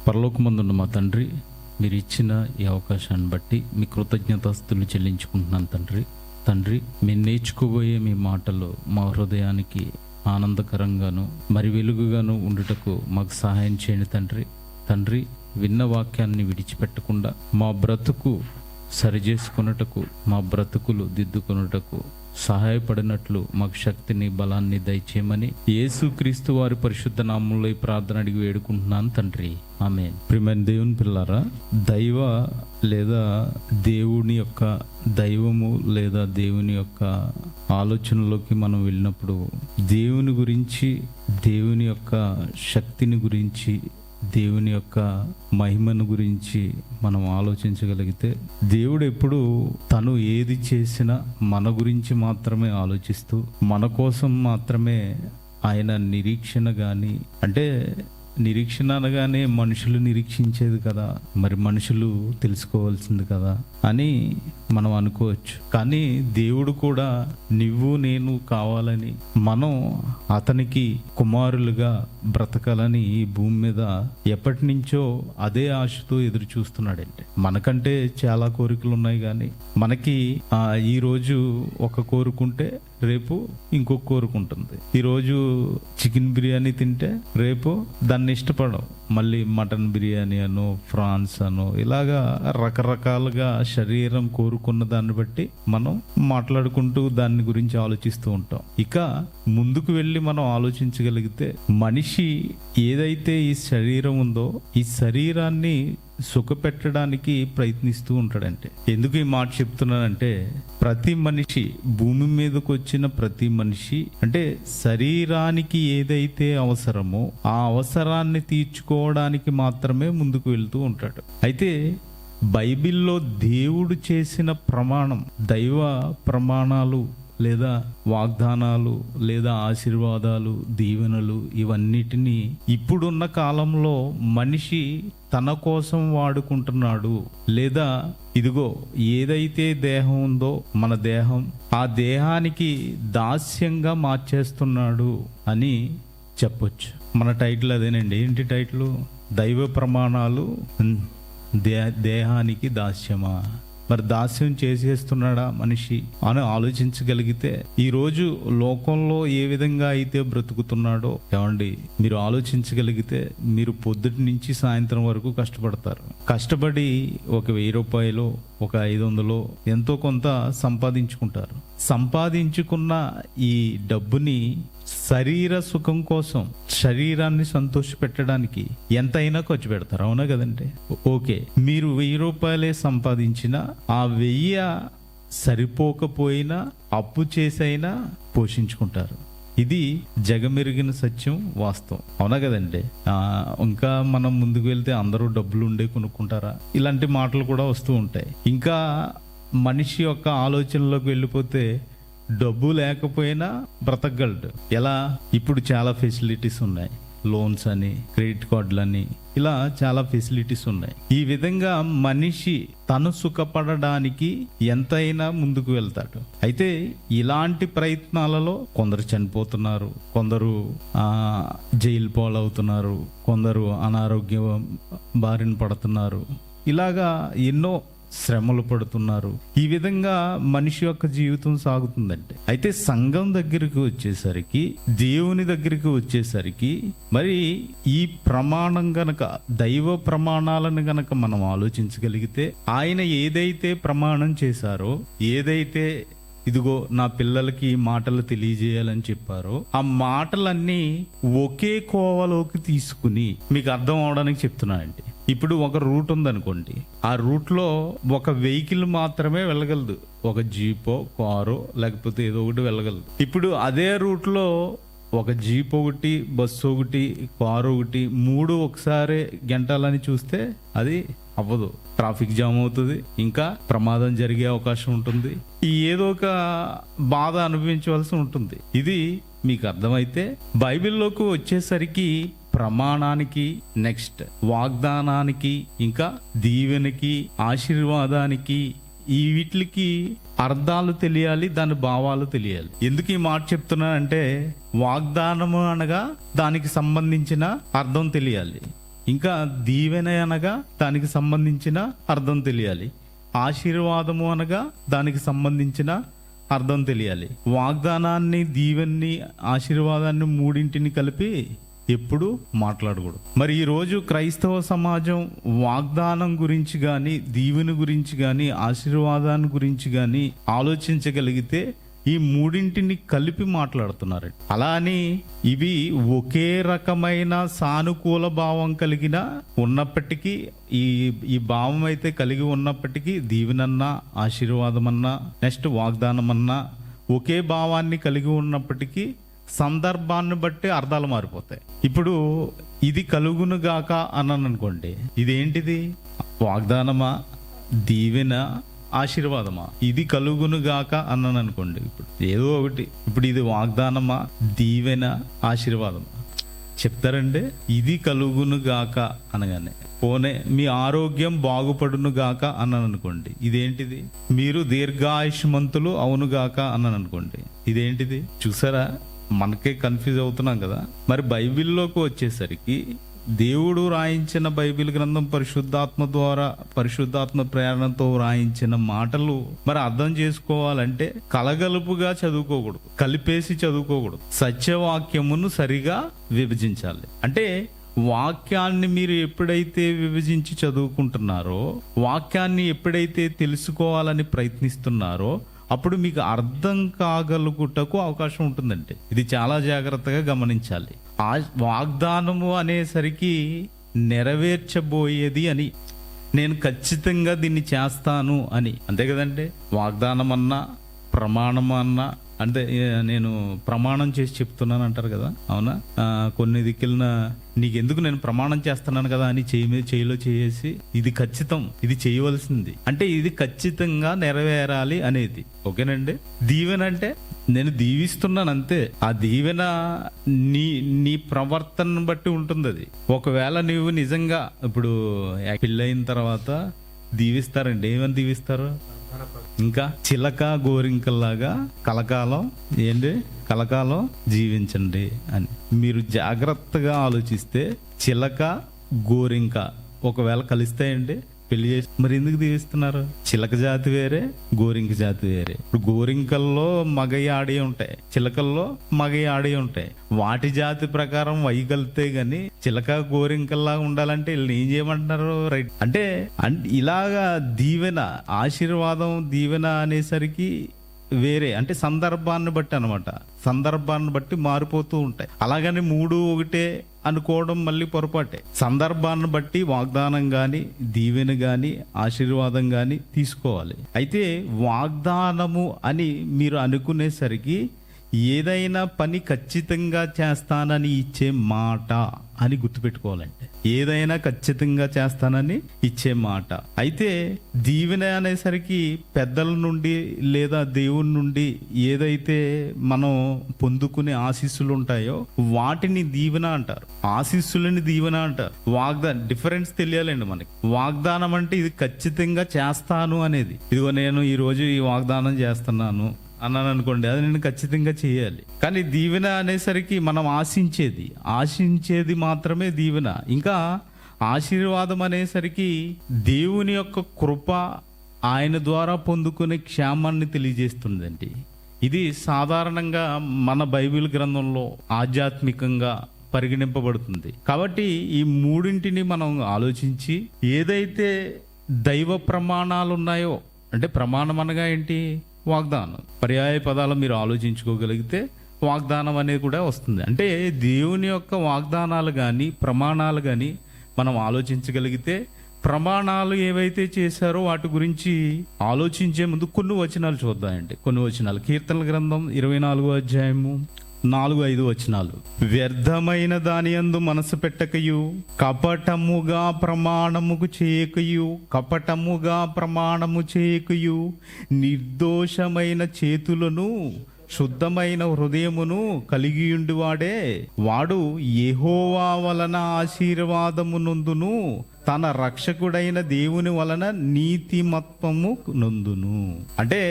పరలోకమందున్న మా తండ్రి, మీరు ఇచ్చిన ఈ అవకాశాన్ని బట్టి మీ కృతజ్ఞతాస్తులు చెల్లించుకుంటున్నాను తండ్రి. మేము నేర్చుకోబోయే మీ మాటలు మా హృదయానికి ఆనందకరంగాను మరి వెలుగుగాను ఉండుటకు మాకు సహాయం చేయండి తండ్రి. విన్న వాక్యాన్ని విడిచిపెట్టకుండా మా బ్రతుకు సరిచేసుకొనుటకు, మా బ్రతుకులు దిద్దుకొనుటకు సహాయపడినట్లు మాకు శక్తిని, బలాన్ని దయచేయమని యేసుక్రీస్తు వారి పరిశుద్ధ నామంలో ఈ ప్రార్థన అడిగి వేడుకుంటున్నాను తండ్రి, ఆమేన్. ప్రియమైన దేవుని పిల్లారా, దైవ లేదా దేవుని యొక్క దైవము లేదా దేవుని యొక్క ఆలోచనలోకి మనం వెళ్ళినప్పుడు దేవుని గురించి, దేవుని యొక్క శక్తిని గురించి, దేవుని యొక్క మహిమను గురించి మనం ఆలోచించగలిగితే, దేవుడు ఎప్పుడు తను ఏది చేసినా మన గురించి మాత్రమే ఆలోచిస్తూ, మన కోసం మాత్రమే ఆయన నిరీక్షణ కానీ, అంటే నిరీక్షణ అనగానే మనుషులు నిరీక్షించేది కదా, మరి మనుషులు తెలుసుకోవాల్సింది కదా అని మనం అనుకోవచ్చు. కానీ దేవుడు కూడా నువ్వు నేను కావాలని, మనం అతనికి కుమారులుగా బ్రతకాలని ఈ భూమి మీద ఎప్పటి నుంచో అదే ఆశతో ఎదురు చూస్తున్నాడండి. మనకంటే చాలా కోరికలు ఉన్నాయి, కానీ మనకి ఈరోజు ఒక కోరుకుంటే రేపు ఇంకొక కోరుకుంటుంది. ఈరోజు చికెన్ బిర్యానీ తింటే రేపు దాన్ని ఇష్టపడవు, మళ్ళీ మటన్ బిర్యానీ అనో ఫ్రాన్స్ అనో ఇలాగా రకరకాలుగా శరీరం కోరుకున్న దాన్ని బట్టి మనం మాట్లాడుకుంటూ దాని గురించి ఆలోచిస్తూ ఉంటాం. ఇక ముందుకు వెళ్ళి మనం ఆలోచించగలిగితే, మనిషి ఏదైతే ఈ శరీరం ఉందో ఈ శరీరాన్ని సుఖపెట్టడానికి ప్రయత్నిస్తూ ఉంటాడంటే. ఎందుకు ఈ మాట చెప్తున్నానంటే, ప్రతి మనిషి, భూమి మీదకి వచ్చిన ప్రతి మనిషి, అంటే శరీరానికి ఏదైతే అవసరమో ఆ అవసరాన్ని తీర్చుకోవడానికి మాత్రమే ముందుకు వెళ్తూ ఉంటాడు. అయితే బైబిల్లో దేవుడు చేసిన ప్రమాణం, దైవ ప్రమాణాలు లేదా వాగ్దానాలు లేదా ఆశీర్వాదాలు, దీవెనలు, ఇవన్నిటినీ ఇప్పుడున్న కాలంలో మనిషి తన కోసం వాడుకుంటున్నాడు. లేదా ఇదిగో ఏదైతే దేహం ఉందో మన దేహం, ఆ దేహానికి దాస్యంగా మార్చేస్తున్నాడు అని చెప్పొచ్చు. మన టైటిల్ అదేనండి. ఏంటి టైటిల్? దైవ ప్రమాణాలు దేహానికి దాస్యమా? మరి దాస్యం చేసేస్తున్నాడా మనిషి అని ఆలోచించగలిగితే, ఈరోజు లోకంలో ఏ విధంగా అయితే బ్రతుకుతున్నాడో ఏమండి, మీరు ఆలోచించగలిగితే, మీరు పొద్దుటి నుంచి సాయంత్రం వరకు కష్టపడతారు. కష్టపడి ఒక 1000 రూపాయలు, ఒక 500 ఎంతో కొంత సంపాదించుకుంటారు. సంపాదించుకున్న ఈ డబ్బుని శరీర సుఖం కోసం, శరీరాన్ని సంతోష పెట్టడానికి ఎంతైనా ఖర్చు పెడతారు, అవునా కదండి? ఓకే, మీరు 1000 రూపాయలే సంపాదించినా ఆ 1000 సరిపోకపోయినా అప్పు చేసైనా పోషించుకుంటారు. ఇది జగమెరిగిన సత్యం, వాస్తవం, అవునా కదండి? ఇంకా మనం ముందుకు వెళ్తే అందరూ డబ్బులు ఉండే కొనుక్కుంటారా? ఇలాంటి మాటలు కూడా వస్తూ ఉంటాయి. ఇంకా మనిషి యొక్క ఆలోచనలోకి వెళ్ళిపోతే, డబ్బు లేకపోయినా బ్రతకగలడు. ఎలా? ఇప్పుడు చాలా ఫెసిలిటీస్ ఉన్నాయి, లోన్స్ అని, క్రెడిట్ కార్డులని, ఇలా చాలా ఫెసిలిటీస్ ఉన్నాయి. ఈ విధంగా మనిషి తను సుఖపడడానికి ఎంతైనా ముందుకు వెళ్తాడు. అయితే ఇలాంటి ప్రయత్నాలలో కొందరు చనిపోతున్నారు, కొందరు జైలు పాలవుతున్నారు, కొందరు అనారోగ్యం బారిన పడుతున్నారు, ఇలాగా ఎన్నో శ్రమలు పడుతున్నారు. ఈ విధంగా మనిషి యొక్క జీవితం సాగుతుందంటే, అయితే సంఘం దగ్గరికి వచ్చేసరికి, దేవుని దగ్గరికి వచ్చేసరికి, మరి ఈ ప్రమాణం గనక, దైవ ప్రమాణాలను గనక మనం ఆలోచించగలిగితే, ఆయన ఏదైతే ప్రమాణం చేశారో, ఏదైతే ఇదిగో నా పిల్లలకి ఈ మాటలు తెలియజేయాలని చెప్పారో, ఆ మాటలన్నీ ఒకే కోవలోకి తీసుకుని మీకు అర్థం అవడానికి చెప్తున్నానండి. ఇప్పుడు ఒక రూట్ ఉందనుకోండి, ఆ రూట్లో ఒక వెహికల్ మాత్రమే వెళ్ళగలదు, ఒక జీపో, కారో, లేకపోతే ఏదో ఒకటి వెళ్ళగలదు. ఇప్పుడు అదే రూట్లో ఒక జీప్ ఒకటి, బస్సు ఒకటి, కారు ఒకటి, 3 ఒకసారి గంటాలని చూస్తే అది అవ్వదు. ట్రాఫిక్ జామ్ అవుతుంది, ఇంకా ప్రమాదం జరిగే అవకాశం ఉంటుంది, ఏదో ఒక బాధ అనుభవించవలసి ఉంటుంది. ఇది మీకు అర్థమైతే, బైబిల్లోకి వచ్చేసరికి ప్రమాణానికి, నెక్స్ట్ వాగ్దానానికి, ఇంకా దీవెనకి, ఆశీర్వాదానికి, ఈ వీటికి అర్థాలు తెలియాలి, దాని భావాలు తెలియాలి. ఎందుకు ఈ మాట చెప్తున్నానంటే, వాగ్దానము అనగా దానికి సంబంధించిన అర్థం తెలియాలి. ఇంకా దీవెన అనగా దానికి సంబంధించిన అర్థం తెలియాలి. ఆశీర్వాదము అనగా దానికి సంబంధించిన అర్థం తెలియాలి. వాగ్దానాన్ని, దీవెన్ని, ఆశీర్వాదాన్ని మూడింటిని కలిపి ఎప్పుడు మాట్లాడకూడదు. మరి ఈరోజు క్రైస్తవ సమాజం వాగ్దానం గురించి కానీ, దీవెన గురించి కానీ, ఆశీర్వాదాన్ని గురించి కానీ ఆలోచించగలిగితే ఈ మూడింటిని కలిపి మాట్లాడుతున్నారు. అలా అని ఇవి ఒకే రకమైన సానుకూల భావం కలిగిన ఉన్నప్పటికీ, ఈ భావం అయితే కలిగి ఉన్నప్పటికీ, దీవెనన్నా, ఆశీర్వాదమన్నా, నెక్స్ట్ వాగ్దానమన్నా ఒకే భావాన్ని కలిగి ఉన్నప్పటికీ సందర్భాన్ని బట్టి అర్థాలు మారిపోతాయి. ఇప్పుడు ఇది కలుగునుగాక అన్నాను అనుకోండి, ఇదేంటిది? వాగ్దానమా, దీవెన, ఆశీర్వాదమా? ఇది కలుగునుగాక అన్నాను అనుకోండి, ఇప్పుడు ఏదో ఒకటి. ఇప్పుడు ఇది వాగ్దానమా, దీవెన, ఆశీర్వాదమా? చెప్తారండి. ఇది కలుగునుగాక అనగానే పోనే మీ ఆరోగ్యం బాగుపడునుగాక అన్నాను అనుకోండి, ఇదేంటిది? మీరు దీర్ఘాయుష్మంతులు అవునుగాక అన్నాను అనుకోండి, ఇదేంటిది? చూసారా, మనకే కన్ఫ్యూజ్ అవుతున్నాం కదా. మరి బైబిల్లోకి వచ్చేసరికి దేవుడు రాయించిన బైబిల్ గ్రంథం పరిశుద్ధాత్మ ద్వారా, పరిశుద్ధాత్మ ప్రేరణతో రాయించిన మాటలు మరి అర్థం చేసుకోవాలంటే కలగలుపుగా చదువుకోకూడదు, కలిపేసి చదువుకోకూడదు. సత్యవాక్యమును సరిగా విభజించాలి. అంటే వాక్యాన్ని మీరు ఎప్పుడైతే విభజించి చదువుకుంటున్నారో, వాక్యాన్ని ఎప్పుడైతే తెలుసుకోవాలని ప్రయత్నిస్తున్నారో, అప్పుడు మీకు అర్థం కాగలుగుటకు అవకాశం ఉంటుందండి. ఇది చాలా జాగ్రత్తగా గమనించాలి. ఆ వాగ్దానము అనేసరికి నెరవేర్చబోయేది అని, నేను ఖచ్చితంగా దీన్ని చేస్తాను అని, అంతే కదండి. వాగ్దానం అన్నా, ప్రమాణం అన్నా, అంటే నేను ప్రమాణం చేసి చెప్తున్నాను అంటారు కదా, అవునా? కొన్ని దిక్కులన నీకెందుకు, నేను ప్రమాణం చేస్తున్నాను కదా అని చేయిలో చేసి ఇది ఖచ్చితం, ఇది చేయవలసింది, అంటే ఇది ఖచ్చితంగా నెరవేరాలి అనేది. ఓకేనండి. దీవెన అంటే నేను దీవిస్తున్నాను అంతే. ఆ దీవెన నీ ప్రవర్తనను బట్టి ఉంటుంది. అది ఒకవేళ నువ్వు నిజంగా ఇప్పుడు పెళ్ళయిన తర్వాత దీవిస్తారండి, ఏమని దీవిస్తారు? ఇంకా చిలక గోరింకల్లాగా కలకాలం కలకాలం జీవించండి అని. మీరు జాగ్రత్తగా ఆలోచిస్తే చిలక గోరింక ఒకవేళ కలిస్తాయండి పెళ్లి చేసి, మరి ఎందుకు దీవిస్తున్నారు? చిలక జాతి వేరే, గోరింక జాతి వేరే. ఇప్పుడు గోరింకల్లో మగయి ఆడి ఉంటాయి, చిలకల్లో మగయి ఆడి ఉంటాయి. వాటి జాతి ప్రకారం వైగలితే గాని చిలక గోరింకల్లా ఉండాలంటే వీళ్ళు ఏం చేయమంటున్నారు? రైట్. అంటే ఇలాగా దీవెన, ఆశీర్వాదం, దీవెన అనేసరికి వేరే, అంటే సందర్భాన్ని బట్టి అనమాట. సందర్భాన్ని బట్టి మారిపోతూ ఉంటాయి. అలాగని మూడు ఒకటే అనుకోవడం మళ్ళీ పొరపాటే. సందర్భాన్ని బట్టి వాగ్దానం గాని, దీవెన గాని, ఆశీర్వాదం గాని తీసుకోవాలి. అయితే వాగ్దానము అని మీరు అనుకునేసరికి ఏదైనా పని ఖచ్చితంగా చేస్తానని ఇచ్చే మాట అని గుర్తుపెట్టుకోవాలంటే, ఏదైనా ఖచ్చితంగా చేస్తానని ఇచ్చే మాట. అయితే దీవెన అనేసరికి పెద్దల నుండి లేదా దేవుని నుండి ఏదైతే మనం పొందుకునే ఆశీస్సులు ఉంటాయో వాటిని దీవెన అంటారు, ఆశీస్సులని దీవెన అంటారు. వాగ్దానం డిఫరెన్స్ తెలియాలండి మనకి. వాగ్దానం అంటే ఇది ఖచ్చితంగా చేస్తాను అనేది. ఇదిగో నేను ఈ రోజు ఈ వాగ్దానం చేస్తున్నాను అన్నాను అనుకోండి, అది నేను ఖచ్చితంగా చేయాలి. కానీ దీవెన అనేసరికి మనం ఆశించేది మాత్రమే దీవెన. ఇంకా ఆశీర్వాదం అనేసరికి దేవుని యొక్క కృప, ఆయన ద్వారా పొందుకునే క్షేమాన్ని తెలియజేస్తుందండి. ఇది సాధారణంగా మన బైబిల్ గ్రంథంలో ఆధ్యాత్మికంగా పరిగణింపబడుతుంది. కాబట్టి ఈ మూడింటిని మనం ఆలోచించి ఏదైతే దైవ ప్రమాణాలు ఉన్నాయో, అంటే ప్రమాణం అనగా ఏంటి? వాగ్దానం. పర్యాయ పదాలు మీరు ఆలోచించుకోగలిగితే వాగ్దానం అనేది కూడా వస్తుంది. అంటే దేవుని యొక్క వాగ్దానాలు కానీ, ప్రమాణాలు కానీ మనం ఆలోచించగలిగితే, ప్రమాణాలు ఏవైతే చేశారో వాటి గురించి ఆలోచించే ముందు కొన్ని వచనాలు చూద్దామండి. కొన్ని వచనాలు కీర్తనల గ్రంథం 24వ అధ్యాయము 4-5 వచనాలు. వ్యర్థమైన దాని యందు మనసు పెట్టకయు, కపటముగా ప్రమాణము చేయకయు, నిర్దోషమైన చేతులను శుద్ధమైన హృదయమును కలిగియుండువాడే వాడు యెహోవా వలన ఆశీర్వాదము నొందును, తన రక్షకుడైన దేవుని వలన నీతిమత్వము నొందును. అంటే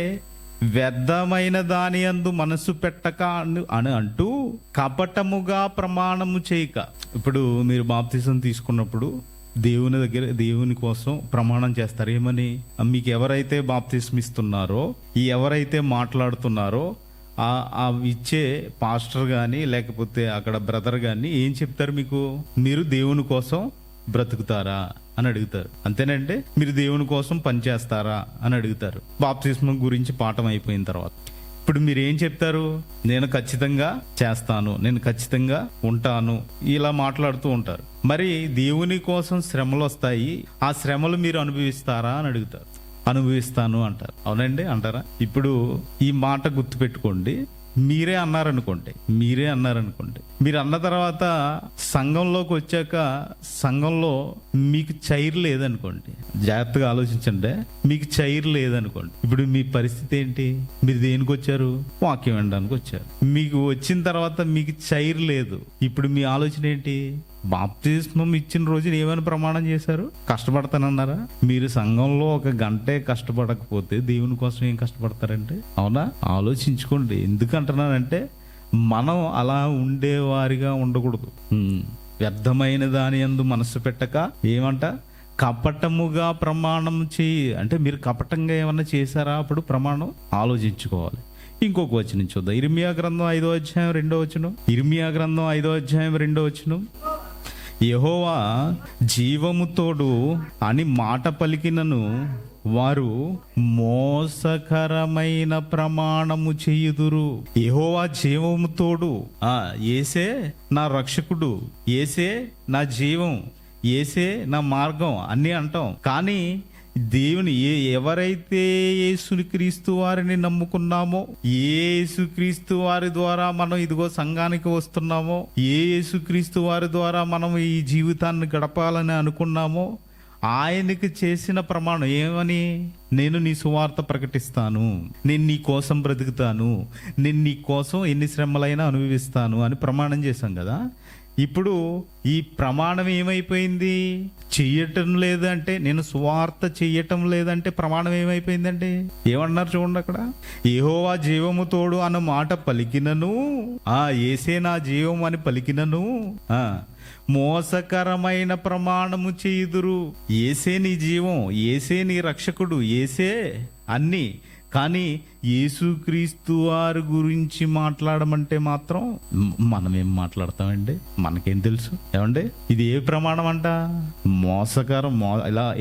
వ్యర్థమైన దాని యందు మనసు పెట్టక అని అంటూ కపటముగా ప్రమాణము చేయక. ఇప్పుడు మీరు బాప్తిసం తీసుకున్నప్పుడు దేవుని దగ్గర దేవుని కోసం ప్రమాణం చేస్తారు. ఏమని? మీకు ఎవరైతే బాప్తిసం ఇస్తున్నారో, ఎవరైతే మాట్లాడుతున్నారో ఆ ఇచ్చే పాస్టర్ కానీ లేకపోతే అక్కడ బ్రదర్ కానీ ఏం చెప్తారు మీకు? మీరు దేవుని కోసం బ్రతుకుతారా అని అడుగుతారు. అంతేనంటే మీరు దేవుని కోసం పనిచేస్తారా అని అడుగుతారు. బాప్తిస్మం గురించి పాఠం అయిపోయిన తర్వాత ఇప్పుడు మీరు ఏం చెప్తారు? నేను ఖచ్చితంగా చేస్తాను, నేను ఖచ్చితంగా ఉంటాను, ఇలా మాట్లాడుతూ ఉంటారు. మరి దేవుని కోసం శ్రమలు వస్తాయి, ఆ శ్రమలు మీరు అనుభవిస్తారా అని అడుగుతారు. అనుభవిస్తాను అంటారు. అవునండి అంటారా? ఇప్పుడు ఈ మాట గుర్తుపెట్టుకోండి. మీరే అన్నారనుకోండి, మీరు అన్న తర్వాత సంఘంలోకి వచ్చాక సంఘంలో మీకు చైర్ లేదనుకోండి, జాగ్రత్తగా ఆలోచించండి. మీకు చైర్ లేదనుకోండి, ఇప్పుడు మీ పరిస్థితి ఏంటి? మీరు దేనికి వచ్చారు? వాక్యం వినడానికి వచ్చారు. మీకు వచ్చిన తర్వాత మీకు చైర్ లేదు. ఇప్పుడు మీ ఆలోచన ఏంటి? బాప్తిస్మం ఇచ్చిన రోజున ఏమైనా ప్రమాణం చేశారు? కష్టపడతానన్నారా? మీరు సంఘంలో ఒక గంటే కష్టపడకపోతే దేవుని కోసం ఏం కష్టపడతారంటే? అవునా? ఆలోచించుకోండి. ఎందుకంటున్నానంటే మనం అలా ఉండేవారిగా ఉండకూడదు. వ్యర్థమైన దాని యందు మనసు పెట్టక ఏమంట? కపటముగా ప్రమాణం చేయి. అంటే మీరు కపటంగా ఏమన్నా చేశారా? అప్పుడు ప్రమాణం ఆలోచించుకోవాలి. ఇంకొక వచనం చూద్దాం. ఇర్మియా గ్రంథం 5వ అధ్యాయం 2వ వచనం. ఇర్మియా గ్రంథం 5వ అధ్యాయం 2వ వచనం. యెహోవా జీవము తోడు అని మాట పలికినను వారు మోసకరమైన ప్రమాణము చేయుదురు. యెహోవా జీవము తోడు, యేసే నా రక్షకుడు, యేసే నా జీవం, యేసే నా మార్గం అన్నీ అంటాం. కానీ దేవుని ఎవరైతే యేసుక్రీస్తు వారిని నమ్ముకున్నామో, యేసుక్రీస్తు వారి ద్వారా మనం ఇదిగో సంఘానికి వస్తున్నామో, యేసుక్రీస్తు వారి ద్వారా మనం ఈ జీవితాన్ని గడపాలని అనుకున్నామో, ఆయనకి చేసిన ప్రమాణం ఏమని? నేను నీ సువార్త ప్రకటిస్తాను, నేను నీ కోసం బ్రతుకుతాను, నేను నీ కోసం ఎన్ని శ్రమలైనా అనుభవిస్తాను అని ప్రమాణం చేశాం కదా. ఇప్పుడు ఈ ప్రమాణం ఏమైపోయింది? చెయ్యటం లేదంటే, నేను సువార్త చెయ్యటం లేదంటే ప్రమాణం ఏమైపోయిందంటే ఏమన్నారు చూడండి అక్కడ. యెహోవా జీవము తోడు అన్న మాట పలికినను, యేసే నా జీవం అని పలికినను మోసకరమైన ప్రమాణము చేయుదురు. యేసే నీ జీవం, యేసే నీ రక్షకుడు, యేసే అన్ని. కానీ యేసుక్రీస్తు వారి గురించి మాట్లాడమంటే మాత్రం మనమేం మాట్లాడతామండి? మనకేం తెలుసు? ఏమండి ఇది ఏ ప్రమాణం అంట? మోసకరం.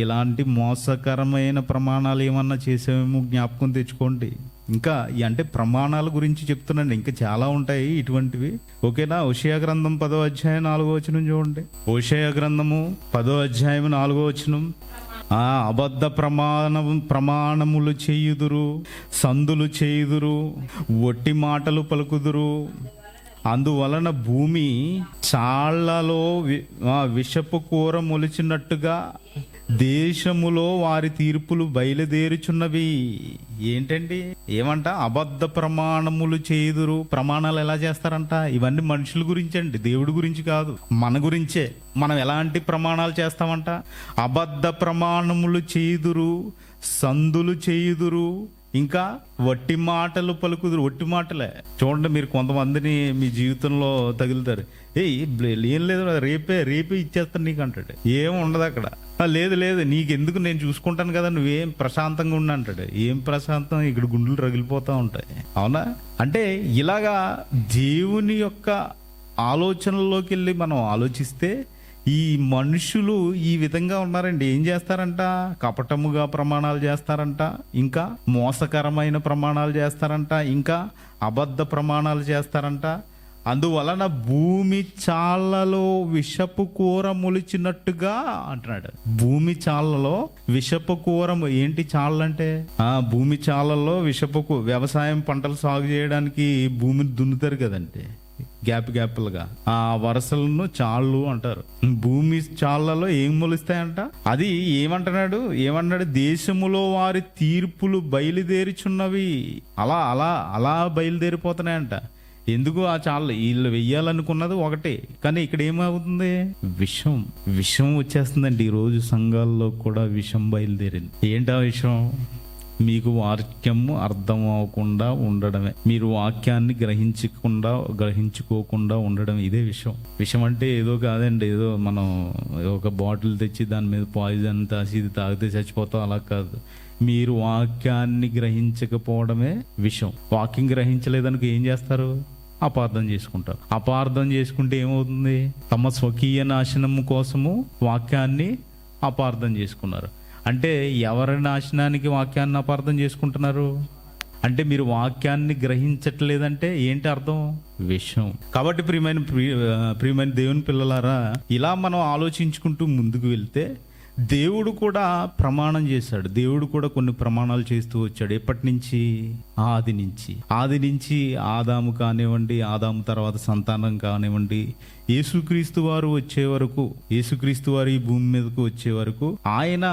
ఇలాంటి మోసకరమైన ప్రమాణాలు ఏమన్నా చేసేమో జ్ఞాపకం తెచ్చుకోండి. ఇంకా అంటే ప్రమాణాల గురించి చెప్తున్నాండి, ఇంకా చాలా ఉంటాయి ఇటువంటివి. ఓకేనా? హోషేయ గ్రంథం 10వ అధ్యాయం 4వ వచనం చూడండి. హోషేయ గ్రంథము 10వ అధ్యాయం 4వ వచనం. అబద్ధ ప్రమాణములు చేయుదురు, సందులు చేయుదురు, ఒట్టి మాటలు పలుకుదురు. అందువలన భూమి చాళ్లలో విషపు కూర మొలిచినట్టుగా దేశములో వారి తీర్పులు బయలుదేరుచున్నవి. ఏంటండి? ఏమంట? అబద్ధ ప్రమాణములు చేయుదురు. ప్రమాణాలు ఎలా చేస్తారంట? ఇవన్నీ మనుషుల గురించి అండి, దేవుడి గురించి కాదు, మన గురించే. మనం ఎలాంటి ప్రమాణాలు చేస్తామంట? అబద్ధ ప్రమాణములు చేయుదురు, సందులు చేయుదురు, ఇంకా వట్టి మాటలు పలుకుదురు. వట్టి మాటలే. చూడండి, మీరు కొంతమందిని మీ జీవితంలో తగులుతారు. ఏం లేదు, రేపే ఇచ్చేస్తాను నీకు అంటాడు. ఏం ఉండదు అక్కడ. లేదు నీకెందుకు, నేను చూసుకుంటాను కదా, నువ్వేం ప్రశాంతంగా ఉండి అంటాడు. ఏం ప్రశాంతం? ఇక్కడ గుండెలు రగిలిపోతూ ఉంటాయి. అవునా? అంటే ఇలాగా దేవుని యొక్క ఆలోచనల్లోకి వెళ్ళి మనం ఆలోచిస్తే ఈ మనుషులు ఈ విధంగా ఉన్నారండి. ఏం చేస్తారంట? కపటముగా ప్రమాణాలు చేస్తారంట, ఇంకా మోసకరమైన ప్రమాణాలు చేస్తారంట, ఇంకా అబద్ధ ప్రమాణాలు చేస్తారంట. అందువలన భూమి చాళ్లలో విషపు కూర మొలిచినట్టుగా అంటున్నాడు. భూమి చాళ్లలో విషపు కూర. ఏంటి చాళ్ళంటే? భూమి చాళ్లలో విషపు వ్యవసాయం పంటలు సాగు చేయడానికి భూమిని దున్నుతారు కదండి, గ్యాప్లుగా. ఆ వరసలను చాళ్ళు అంటారు. భూమి చాళ్లలో ఏం మొలుస్తాయంట? అది ఏమన్నాడు? దేశములో వారి తీర్పులు బయలుదేరుచున్నవి. అలా బయలుదేరిపోతున్నాయంట. ఎందుకు? ఆ చాళ్ళు వీళ్ళు వెయ్యాలనుకున్నది ఒకటే, కానీ ఇక్కడ ఏమవుతుంది? విషం వచ్చేస్తుందండి. ఈ రోజు సంఘాల్లో కూడా విషం బయలుదేరింది. ఏంటా విషం? మీకు వాక్యము అర్థం అవ్వకుండా ఉండడమే, మీరు వాక్యాన్ని గ్రహించుకోకుండా ఉండడం, ఇదే విషయం అంటే ఏదో కాదండి, ఏదో మనం ఒక బాటిల్ తెచ్చి దాని మీద పాయిజన్ తాసి ఇది తాగితే చచ్చిపోతాం, అలా కాదు. మీరు వాక్యాన్ని గ్రహించకపోవడమే విషయం. వాక్యం గ్రహించలేదనుకో ఏం చేస్తారు? అపార్థం చేసుకుంటారు. అపార్థం చేసుకుంటే ఏమవుతుంది? తమ స్వకీయ నాశనము కోసము వాక్యాన్ని అపార్థం చేసుకున్నారు. అంటే ఎవరి నాశనానికి వాక్యాన్ని అపార్థం చేసుకుంటున్నారు? అంటే మీరు వాక్యాన్ని గ్రహించట్లేదంటే ఏంటి అర్థం? విషయం. కాబట్టి ప్రియమైన దేవుని పిల్లలారా, ఇలా మనం ఆలోచించుకుంటూ ముందుకు వెళ్తే దేవుడు కూడా ప్రమాణం చేశాడు. దేవుడు కూడా కొన్ని ప్రమాణాలు చేస్తూ వచ్చాడు. ఎప్పటి నుంచి? ఆది నుంచి ఆదాము కానివ్వండి, ఆదాము తర్వాత సంతానం కానివ్వండి, యేసుక్రీస్తు వారు వచ్చే వరకు, యేసుక్రీస్తు వారు ఈ భూమి మీదకు వచ్చే వరకు ఆయన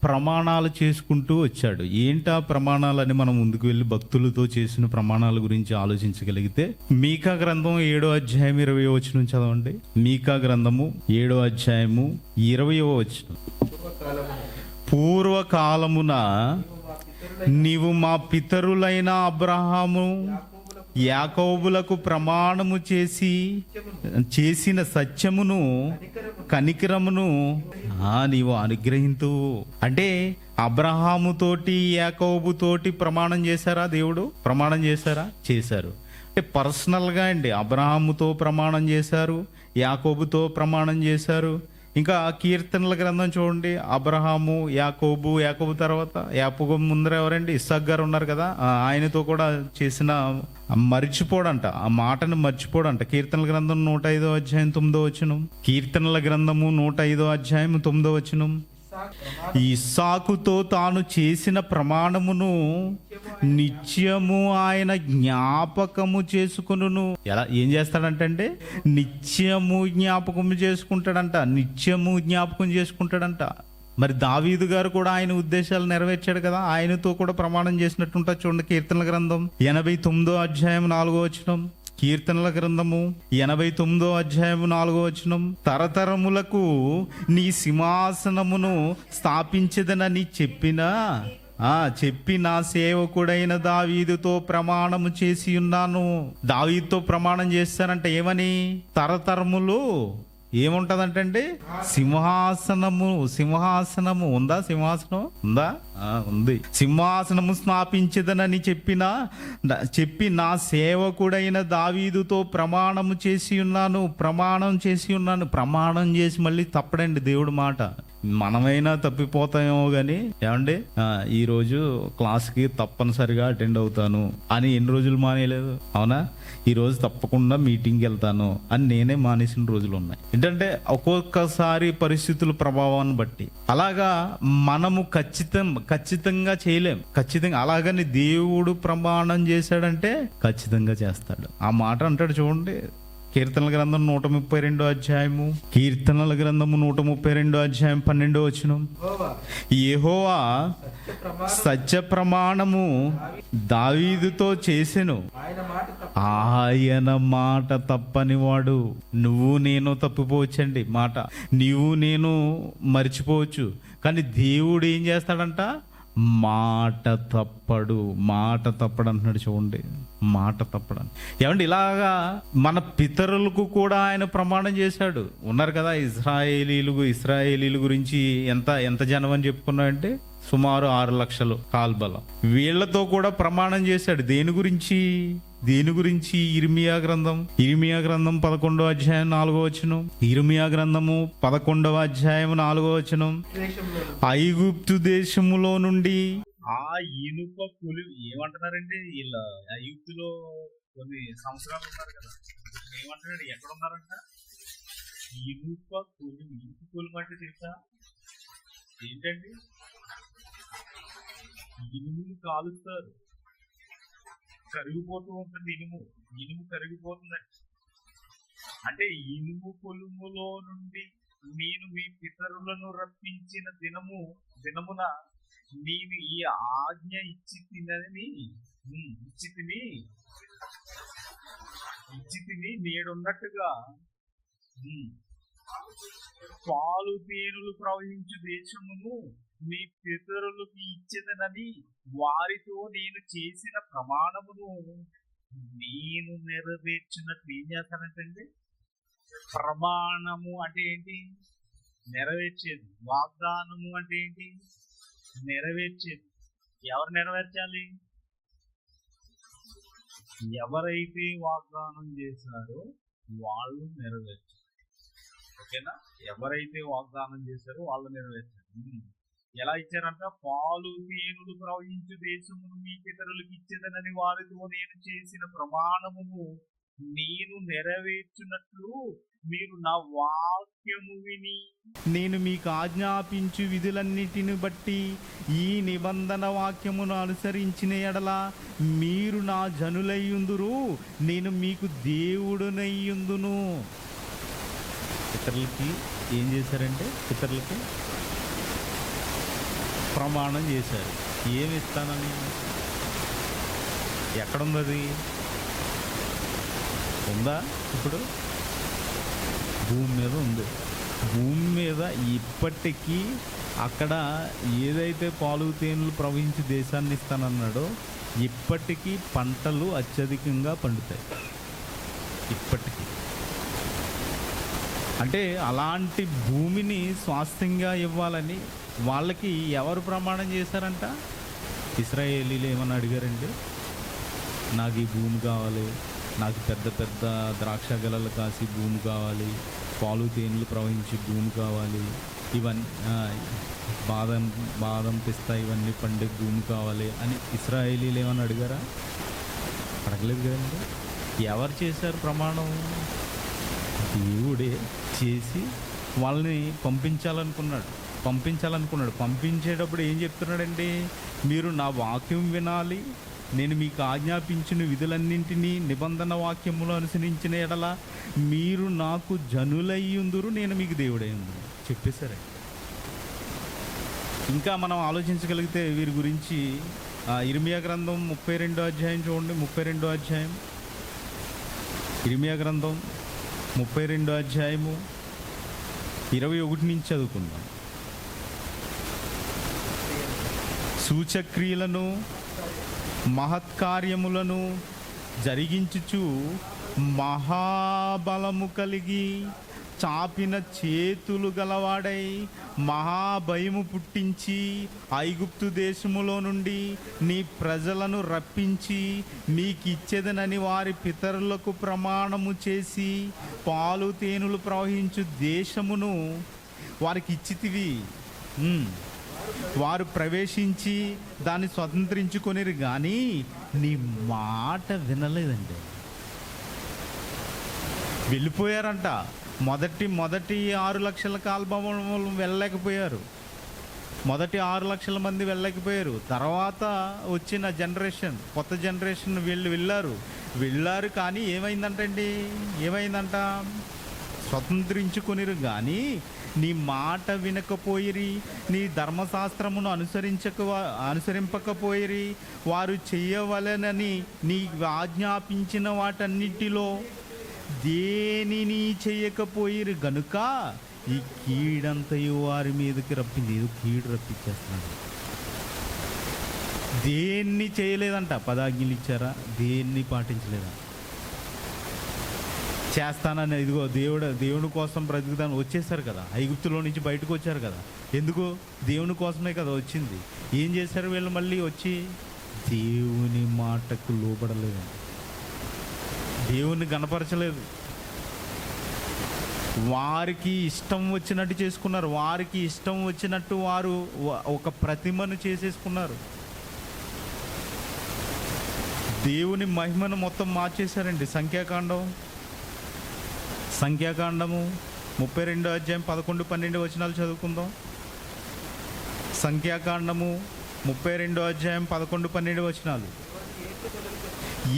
ప్రమాణాలు చేసుకుంటూ వచ్చాడు. ఏంటా ప్రమాణాలని మనం ముందుకు వెళ్ళి భక్తులతో చేసిన ప్రమాణాల గురించి ఆలోచించగలిగితే, మీకా గ్రంథం 7వ అధ్యాయం 20వ వచనం చదవండి. మీకా గ్రంథము 7వ అధ్యాయము 20వ వచనం. పూర్వకాలమున నీవు మా పితరులైన అబ్రహాము యాకోబులకు ప్రమాణము చేసిన సత్యమును కనికరమును నీవు అనుగ్రహింతు. అంటే అబ్రహాము తోటి యాకోబు తోటి ప్రమాణం చేశారా? దేవుడు ప్రమాణం చేశారు. అంటే పర్సనల్గా అండి. అబ్రహాముతో ప్రమాణం చేశారు, యాకోబుతో ప్రమాణం చేశారు. ఇంకా కీర్తనల గ్రంథం చూడండి. అబ్రహాము, యాకోబు తర్వాత యాకోబు ముందర ఎవరండి? ఇస్సాకు గారు ఉన్నారు కదా, ఆయనతో కూడా చేసిన మర్చిపోడంట, ఆ మాటను మర్చిపోడంట. కీర్తనల గ్రంథం 105వ అధ్యాయం 9వ వచనం. కీర్తనల గ్రంథము 105వ అధ్యాయం 9వ వచనం. ఇస్సాకుతో తాను చేసిన ప్రమాణమును నిత్యము ఆయన జ్ఞాపకము చేసుకును. ఎలా ఏం చేస్తాడంటే నిత్యము జ్ఞాపకము చేసుకుంటాడంట. మరి దావీదు గారు కూడా ఆయన ఉద్దేశాలు నెరవేర్చాడు కదా, ఆయనతో కూడా ప్రమాణం చేసినట్టుంటా. చూడండి కీర్తనల గ్రంథం 89వ అధ్యాయం 4వ వచనం. కీర్తనల గ్రంథము 89వ అధ్యాయము 4వ వచనం. తరతరములకు నీ సింహాసనమును స్థాపించదనని చెప్పి నా సేవకుడైన దావీదుతో ప్రమాణము చేసి ఉన్నాను. దావీదుతో ప్రమాణం చేస్తారంట ఏమని? తరతరములు ఏముంటదంటే సింహాసనము ఉందా? సింహాసనం ఉందా? ఉంది. సింహాసనము స్థాపించదనని చెప్పి నా సేవకుడైన దావీదుతో ప్రమాణం చేసి ఉన్నాను. ప్రమాణం చేసి మళ్ళీ తప్పడండి దేవుడు మాట. మనమైనా తప్పిపోతామేమో కానీ, ఏమండి ఈరోజు క్లాస్కి తప్పనిసరిగా అటెండ్ అవుతాను అని ఎన్ని రోజులు మానేయలేదు? అవునా? ఈరోజు తప్పకుండా మీటింగ్కి వెళ్తాను అని నేనే మానేసిన రోజులు ఉన్నాయి. ఏంటంటే ఒక్కొక్కసారి పరిస్థితుల ప్రభావాన్ని బట్టి అలాగా మనము ఖచ్చితంగా చేయలేం. అలాగని దేవుడు ప్రమాణం చేశాడంటే ఖచ్చితంగా చేస్తాడు. ఆ మాట అంటాడు చూడండి. కీర్తనల గ్రంథం 132వ అధ్యాయము. కీర్తనల గ్రంథము 132వ అధ్యాయం 12వ వచనం. యెహోవా సత్య ప్రమాణము దావీదుతో చేసెను, ఆయన మాట తప్పని వాడు. నువ్వు నేను తప్పిపోవచ్చండి మాట, నీవు నేను మర్చిపోవచ్చు, కానీ దేవుడు ఏం చేస్తాడంట? మాట తప్పడు అంటున్నాడు చూడండి. మాట తప్పడం ఏమండి? ఇలాగా మన పితరులకు కూడా ఆయన ప్రమాణం చేశాడు. ఉన్నారు కదా ఇస్రాయేలీలు గురించి ఎంత జనం అని చెప్పుకున్నాడంటే సుమారు 6 లక్షలు కాల్బలం. వీళ్లతో కూడా ప్రమాణం చేశాడు. దేని గురించి? ఇర్మియా గ్రంథం 11వ అధ్యాయం 4వ వచనం. ఇర్మియా గ్రంథము 11వ అధ్యాయం 4వ వచనం. ఐగుప్తు దేశములో నుండి ఆ ఇనుప పులి ఏమంటున్నారండి? వీళ్ళ ఐగుప్తులో కొన్ని సంవత్సరాలు ఉన్నారు కదా, ఏమంటున్నాడు? ఎక్కడ ఉన్నారంట? ఇనుప పులి అంటే తెలుసా ఏంటండి? ఇనుములు కాలుస్తారు, కరిగిపోతూ ఉంటుంది. ఇనుము కరిగిపోతుందండి. అంటే ఇనుము పొలుములో నుండి నేను మీ పితరులను రప్పించిన దినమున నేను ఈ ఆజ్ఞ ఇచ్చి తిని నేడున్నట్టుగా పాలు తేనెలు ప్రవహించు దేశమును మీ పితరులకు ఇచ్చేదనని వారితో నేను చేసిన ప్రమాణమును నేను నెరవేర్చినట్లు ఏం చేస్తానంటండి? ప్రమాణము అంటే ఏంటి? నెరవేర్చేది. వాగ్దానము అంటే ఏంటి? నెరవేర్చేది. ఎవరు నెరవేర్చాలి? ఎవరైతే వాగ్దానం చేశారో వాళ్ళు నెరవేర్చాలి. ఓకేనా? ఎవరైతే వాగ్దానం చేశారో వాళ్ళు నెరవేర్చాలి. ఎలా ఇచ్చారంట? పాలు తేనెలు ప్రవహించు దేశమును మీ పితరులకు ఇచ్చేదనని వారితో నేను చేసిన ప్రమాణమును నేను నెరవేర్చున్నట్లు మీరు నా వాక్యము విని నేను మీకు ఆజ్ఞాపించు విధులన్నిటిని బట్టి ఈ నిబంధన వాక్యమును అనుసరించిన ఎడల మీరు నా జనులయ్యుందురు, నేను మీకు దేవుడునయ్యుందును. పితరులకి ఏం చేశారంటే, పితరులకి ప్రమాణం చేశారు. ఏమి ఇస్తానని? ఎక్కడుంది? ఉందా? ఇప్పుడు భూమి మీద ఉంది. భూమి మీద ఇప్పటికీ అక్కడ ఏదైతే పాలు తేనెలు ప్రవహించి దేశాన్ని ఇస్తానన్నాడో ఇప్పటికీ పంటలు అత్యధికంగా పండుతాయి. ఇప్పటికీ అంటే అలాంటి భూమిని స్వాస్థ్యంగా ఇవ్వాలని వాళ్ళకి ఎవరు ప్రమాణం చేశారంట? ఇశ్రాయేలీలు ఏమన్నా అడిగారండి? నాకు ఈ భూమి కావాలి, నాకు పెద్ద పెద్ద ద్రాక్ష గెలలు కాసి భూమి కావాలి, పాలు తేనెలు ప్రవహించి భూమి కావాలి, ఇవన్నీ బాదం పిస్తా ఇవన్నీ పండే భూమి కావాలి అని ఇశ్రాయేలీలు ఏమన్నా అడిగారా? అడగలేదు కదండి. ఎవరు చేశారు ప్రమాణం? దేవుడే చేసి వాళ్ళని పంపించాలనుకున్నాడు. పంపించేటప్పుడు ఏం చెప్తున్నాడండి? మీరు నా వాక్యం వినాలి, నేను మీకు ఆజ్ఞాపించిన విధులన్నింటినీ నిబంధన వాక్యములు అనుసరించిన ఎడల మీరు నాకు జనులయ్యుందురు, నేను మీకు దేవుడయ్యుందురు చెప్పేశారే. ఇంకా మనం ఆలోచించగలిగితే వీరి గురించి ఇర్మియా గ్రంథం 32వ అధ్యాయం చూడండి. 32వ అధ్యాయం, ఇర్మియా గ్రంథం 32వ అధ్యాయము 21 నుంచి చదువుకుందాం. సూచక్రియలను మహత్కార్యములను జరిగించుచు మహాబలము కలిగి చాపిన చేతులు గలవాడై మహాభయము పుట్టించి ఐగుప్తు దేశములో నుండి నీ ప్రజలను రప్పించి మీకిచ్చేదనని వారి పితరులకు ప్రమాణము చేసి పాలు తేనెలు ప్రవహించు దేశమును వారికి ఇచ్చితివి. వారు ప్రవేశించి దాన్ని స్వతంత్రించుకొనిరు కానీ నీ మాట వినలేదండి. వెళ్ళిపోయారంట. మొదటి 6 లక్షల కాల్బములు వెళ్ళలేకపోయారు. మొదటి 6 లక్షల మంది వెళ్ళలేకపోయారు. తర్వాత వచ్చిన జనరేషన్, కొత్త జనరేషన్ వెళ్ళారు కానీ ఏమైందంట? స్వతంత్రించుకొనిరు కానీ నీ మాట వినకపోయిరి, నీ ధర్మశాస్త్రమును అనుసరింపకపోయిరి. వారు చెయ్యవలెనని నీ ఆజ్ఞాపించిన వాటన్నిటిలో దేనిని చేయకపోయిరు గనుక ఈ కీడంతయు వారి మీదకి కీడు రప్పించేస్తున్నాడు. దేన్ని చేయలేదంట. పదాజ్ఞలు ఇచ్చారా? దేన్ని పాటించలేదా? చేస్తానని ఇదిగో దేవుని కోసం బ్రతుకుతాను వచ్చేసారు కదా. ఐగుప్తులో నుంచి బయటకు వచ్చారు కదా. ఎందుకు? దేవుని కోసమే కదా వచ్చింది. ఏం చేశారు వీళ్ళు? మళ్ళీ వచ్చి దేవుని మాటకు లోబడలేదు, దేవుని గణపరచలేదు. వారికి ఇష్టం వచ్చినట్టు చేసుకున్నారు. వారికి ఇష్టం వచ్చినట్టు వారు ఒక ప్రతిమను చేసేసుకున్నారు. దేవుని మహిమను మొత్తం మార్చేశారండి. సంఖ్యాకాండము 32వ అధ్యాయం 11-12 వచనాలు చదువుకుందాం. సంఖ్యాకాండము 32వ అధ్యాయం 11-12 వచనాలు.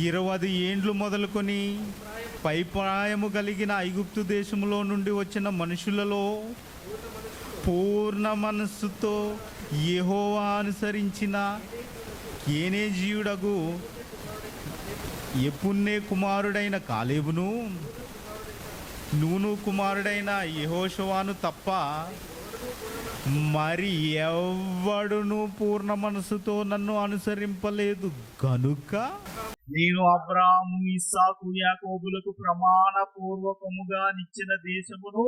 20 ఏండ్లు మొదలుకొని పైప్రాయము కలిగిన ఐగుప్తు దేశంలో నుండి వచ్చిన మనుషులలో పూర్ణ మనస్సుతో యెహోవా అనుసరించిన కేనేజీయుడగు యెఫున్నె కుమారుడైన కాలేబును నూను కుమారుడైన యెహోషువను తప్ప మరి ఎవ్వడును పూర్ణ మనసుతో నన్ను అనుసరింపలేదు గనుక నేను అబ్రాహాము ఇస్సాకు యాకోబులకు ప్రమాణ పూర్వకముగా నిచ్చిన దేశమును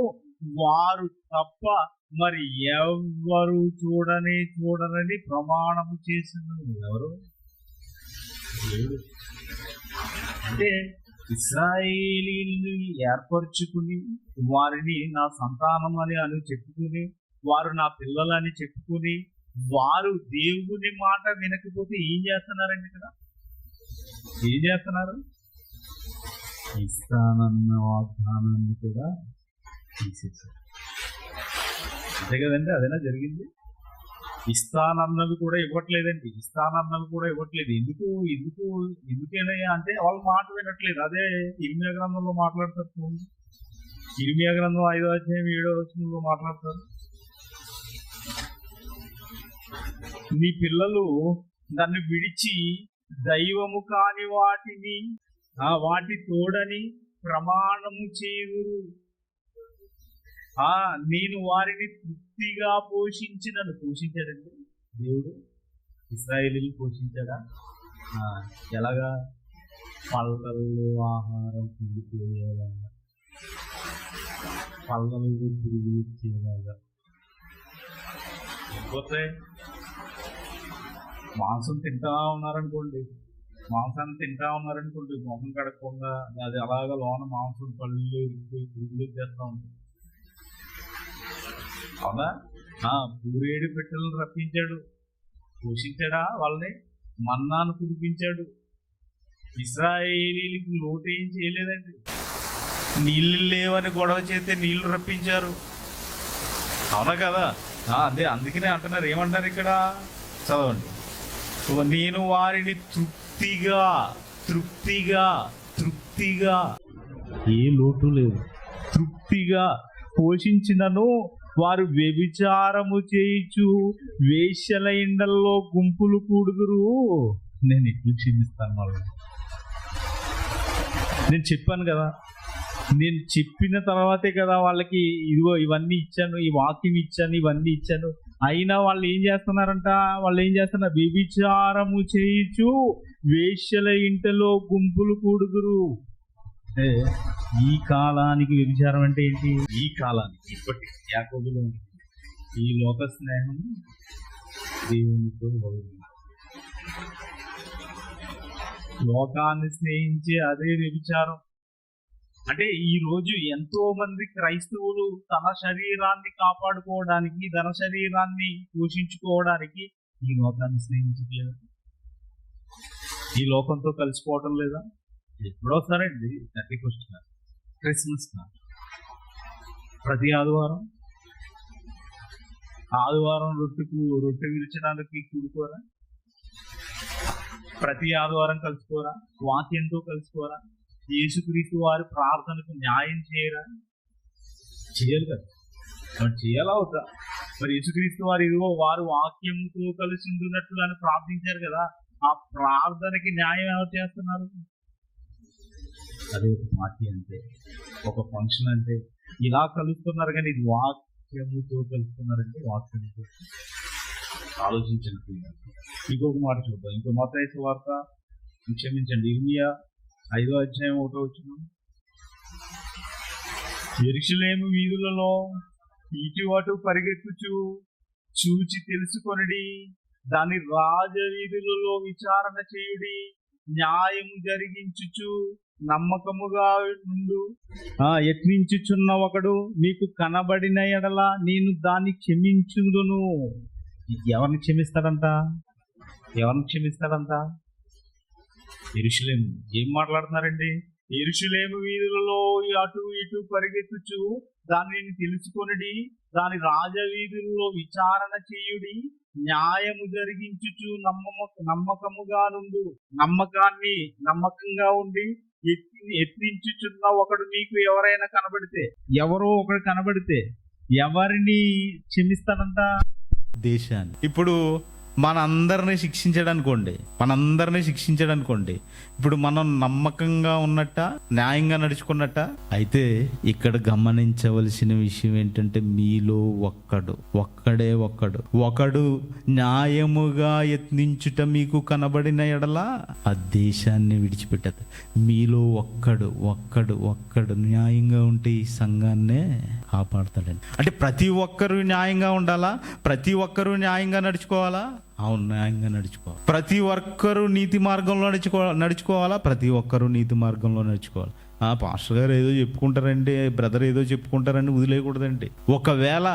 వారు తప్ప మరి ఎవ్వరు చూడనని ప్రమాణము చేసింది. ఎవరు? దేవుడు. అంటే ఇశ్రాయేలీని ఏర్పరచుకుని వారిని నా సంతానం అని చెప్పుకుని, వారు నా పిల్లలని చెప్పుకుని, వారు దేవుని మాట వినకపోతే ఏం చేస్తున్నారండి? ఇక్కడ ఏం చేస్తున్నారు? ఇస్తానన్న వాగ్దానాన్ని కూడా తీసేశారు. అంతే కదండి, అదేనా జరిగింది? ఇస్తానన్నది కూడా ఇవ్వట్లేదండి. ఇస్తానన్నది కూడా ఇవ్వట్లేదు. ఎందుకేనయ్యా అంటే వాళ్ళ మాట వినట్లేదు. అదే ఇర్మియా గ్రంథంలో మాట్లాడతారు చూడండి. ఇర్మియా గ్రంథం 5వ అధ్యాయం 7వ వచనంలో మాట్లాడతారు. నీ పిల్లలు నన్ను విడిచి దైవము కాని వాటి తోడని ప్రమాణము చేయుదురు. నేను వారిని తృప్తిగా పోషించాడండి దేవుడు. ఇశ్రాయేలీని పోషించాడా? ఎలాగా? పళ్ళల్లో ఆహారం తిరిగిపోయేలాగా, పళ్ళల్లో తిరిగి వచ్చేలాగా. లేకపోతే మాంసాన్ని తింటా ఉన్నారనుకోండి, మొహం కడగకుండా అది అలాగా లోన మాంసం పళ్ళు తిరిగి చేస్తూ ఉంటుంది. అవునా? పూరేడు పెట్టెలను రప్పించాడు, పోషించాడా వాళ్ళని? మన్నాను కురిపించాడు. ఇశ్రాయేలీలకు లోటు ఏం చేయలేదండి. నీళ్ళు లేవని గొడవ చేస్తే నీళ్లు రప్పించారు. అవునా కదా? అదే అందుకనే అంటున్నారు. ఏమంటారు ఇక్కడ? చదవండి. నేను వారిని తృప్తిగా ఏ లోటు లేదు, తృప్తిగా పోషించినను వారు వ్యభిచారము చేయించు వేశ్యల ఇండల్లో గుంపులు కూడుదురు. నేను ఎట్లు క్షమిస్తాను వాళ్ళని? నేను చెప్పాను కదా, నేను చెప్పిన తర్వాతే కదా వాళ్ళకి ఇదిగో ఇవన్నీ ఇచ్చాను, ఈ వాక్యం ఇచ్చాను, ఇవన్నీ ఇచ్చాను. అయినా వాళ్ళు ఏం చేస్తున్నారంట? వ్యభిచారము చేయించు వేశ్యల ఇంటలో గుంపులు కూడుదురు. అంటే ఈ కాలానికి వ్యభిచారం అంటే ఏంటి? ఈ కాలానికి ఇప్పటి యాకోబులో ఈ లోక స్నేహం దేవునితో లోకాన్ని స్నేహించే అదే వ్యభిచారం. అంటే ఈ రోజు ఎంతో మంది క్రైస్తవులు తన శరీరాన్ని కాపాడుకోవడానికి, తన శరీరాన్ని పోషించుకోవడానికి ఈ లోకాన్ని స్నేహించట్లేదు. ఈ లోకంతో కలిసిపోవటం లేదా? ఎప్పుడో వస్తారండి 31st క్రిస్మస్ ప్రతి ఆదివారం రొట్టె విరిచడానికి కూడుకోరా? ప్రతి ఆదివారం కలుసుకోరా? వాక్యంతో కలుసుకోరా? యేసుక్రీస్తు వారి ప్రార్థనకు న్యాయం చేయరా? చేయాలి కదా, చేయాలా అవుతా? మరి యేసుక్రీస్తు వారు ఇదిగో వారు వాక్యంతో కలిసి ఉంటున్నట్లు అని ప్రార్థించారు కదా, ఆ ప్రార్థనకి న్యాయం ఎవరు చేస్తున్నారు? అదే ఒక పార్టీ అంటే, ఒక ఫంక్షన్ అంటే ఇలా కలుస్తున్నారు, కానీ ఇది వాక్యముతో కలుస్తున్నారంటే వాక్యంతో ఆలోచించండి. ఇంకొక మాట చూద్దాం. ఇంకో మత్తయి సువార్త, క్షమించండి, ఇర్మియా 5వ అధ్యాయం 1వ వచనం. యెరూషలేము వీధులలో ఇటు అటు పరిగెత్తుచు చూచి తెలుసుకొనడి, దాని రాజవీధులలో విచారణ చేయుడి, న్యాయము జరిగించుచు నమ్మకముగా నుండు. యత్నించుచున్న ఒకడు మీకు కనబడిన ఎడల నేను దాన్ని క్షమించుదును. ఎవరిని క్షమిస్తాడంట? యెరూషలేము. ఏం మాట్లాడుతున్నారండి? యెరూషలేము వీధులలో అటు ఇటు పరిగెత్తుచు దానిని తెలుసుకొనడి, దాని రాజవీధుల్లో విచారణ చేయుడి, న్యాయము జరిగించుచు నమ్మకముగా నుండు. నమ్మకంగా ఉండి యత్నించుచున్న ఒకడు మీకు ఎవరో ఒకడు కనబడితే ఎవరిని క్షమిస్తాడంట? దేశాన్ని. ఇప్పుడు మనందరినీ శిక్షించాడు అనుకోండి, ఇప్పుడు మనం నమ్మకంగా ఉన్నట్ట, న్యాయంగా నడుచుకున్నట్ట? అయితే ఇక్కడ గమనించవలసిన విషయం ఏంటంటే, మీలో ఒకడు న్యాయముగా యత్నించుట మీకు కనబడిన ఎడల ఆ దేశాన్ని విడిచిపెట్టదు. మీలో ఒక్కడు న్యాయంగా ఉంటే ఈ సంఘాన్నే కాపాడతాడండి. అంటే ప్రతి ఒక్కరూ న్యాయంగా ఉండాలా? ప్రతి ఒక్కరూ న్యాయంగా నడుచుకోవాలా? అవును, న్యాయంగా నడుచుకోవాలి. ప్రతి ఒక్కరూ నీతి మార్గంలో నడుచుకోవాలా? ప్రతి ఒక్కరూ నీతి మార్గంలో నడుచుకోవాలి. పాస్టర్ గారు ఏదో చెప్పుకుంటారండి, బ్రదర్ ఏదో చెప్పుకుంటారని వదిలేయకూడదండి. ఒకవేళ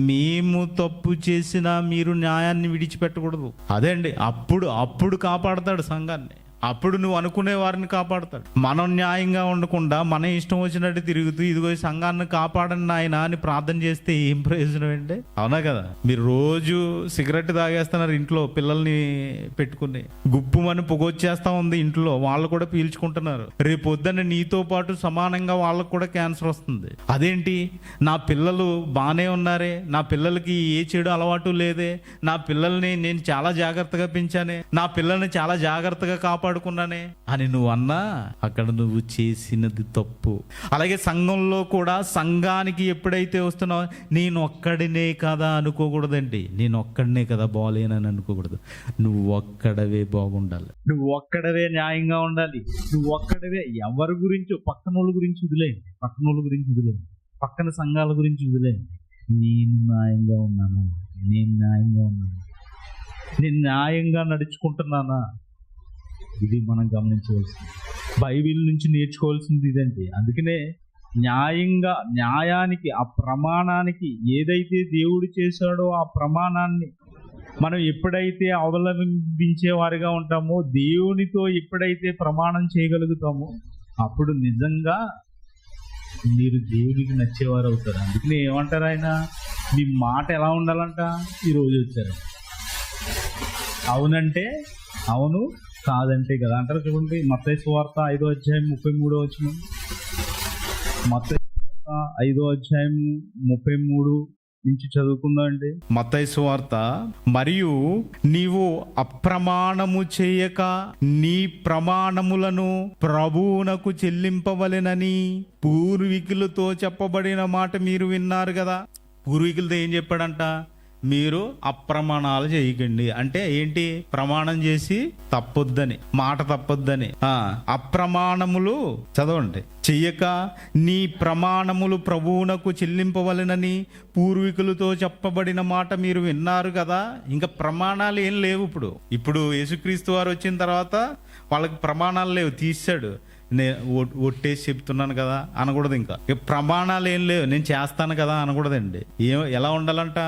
మేము తప్పు చేసినా మీరు న్యాయాన్ని విడిచిపెట్టకూడదు. అదే అండి, అప్పుడు కాపాడతాడు సంఘాన్ని. అప్పుడు నువ్వు అనుకునే వారిని కాపాడతాడు. మనం న్యాయంగా ఉండకుండా మన ఇష్టం వచ్చినట్టు తిరుగుతూ ఇదిగో ఈ సంఘాన్ని కాపాడండి నాయన అని ప్రార్థన చేస్తే ఏం ప్రయోజనం ఏంటి? అవునా కదా? మీరు రోజు సిగరెట్ తాగేస్తున్నారు ఇంట్లో పిల్లల్ని పెట్టుకుని, గుప్పుమని పొగొచ్చేస్తా ఉంది ఇంట్లో, వాళ్ళు కూడా పీల్చుకుంటున్నారు. రేపు పొద్దున్న నీతో పాటు సమానంగా వాళ్ళకు కూడా క్యాన్సర్ వస్తుంది. అదేంటి, నా పిల్లలు బాగానే ఉన్నారే, నా పిల్లలకి ఏ చెడు అలవాటు లేదే, నా పిల్లల్ని నేను చాలా జాగ్రత్తగా పెంచానే, నా పిల్లల్ని చాలా జాగ్రత్తగా కాపాడుకున్నానే అని నువ్వు అన్నా అక్కడ నువ్వు చేసినది తప్పు. అలాగే సంఘంలో కూడా సంఘానికి ఎప్పుడైతే వస్తున్నావో నేను ఒక్కడినే కదా అనుకోకూడదండి. నేను ఒక్కడినే కదా బాలేనని అనుకోకూడదు. నువ్వు ఒక్కడవే బాగుండాలి, నువ్వు ఒక్కడవే న్యాయంగా ఉండాలి, నువ్వు ఒక్కడవే. ఎవరి గురించి, పక్కన వాళ్ళ గురించి వదిలేయండి, పక్కన సంఘాల గురించి వదిలేయండి. నేను న్యాయంగా ఉన్నానా? నేను న్యాయంగా నడుచుకుంటున్నానా? ఇది మనం గమనించవలసింది. బైబిల్ నుంచి నేర్చుకోవాల్సింది ఇదండి. అందుకనే న్యాయానికి, ఆ ప్రమాణానికి, ఏదైతే దేవుడు చేశాడో ఆ ప్రమాణాన్ని మనం ఎప్పుడైతే అవలంబించే వారిగా ఉంటామో, దేవునితో ఎప్పుడైతే ప్రమాణం చేయగలుగుతామో, అప్పుడు నిజంగా మీరు దేవుడికి నచ్చేవారు అవుతారు. అందుకనే ఏమంటారు ఆయన, మీ మాట ఎలా ఉండాలంట? ఈరోజు వచ్చారు, అవునంటే అవును, కాదంటే కదా అంటారు. చూడండి, మత్తయి సువార్త 5వ అధ్యాయం 33వ వచనం. మత్తయి 5వ అధ్యాయం 33 నుంచి చదువుకుందాం అండి. మత్తయి సువార్త, మరియు నీవు అప్రమాణము చేయక నీ ప్రమాణములను ప్రభువునకు చెల్లింపవలెనని పూర్వీకులతో చెప్పబడిన మాట మీరు విన్నారు కదా. పూర్వీకులతో ఏం చెప్పాడంట? మీరు అప్రమాణాలు చేయకండి. అంటే ఏంటి? ప్రమాణం చేసి తప్పొద్దని, మాట తప్పొద్దని. అప్రమాణములు చదవండి. చెయ్యక నీ ప్రమాణములు ప్రభువునకు చెల్లింపవలెనని పూర్వీకులతో చెప్పబడిన మాట మీరు విన్నారు కదా. ఇంకా ప్రమాణాలు ఏం లేవు. ఇప్పుడు యేసుక్రీస్తు వారు వచ్చిన తర్వాత వాళ్ళకి ప్రమాణాలు లేవు, తీసాడు. ఒట్టేసి చెప్తున్నాను కదా అనకూడదు. ఇంకా ప్రమాణాలు ఏం లేవు, నేను చేస్తాను కదా అనకూడదండి. ఎలా ఉండాలంట?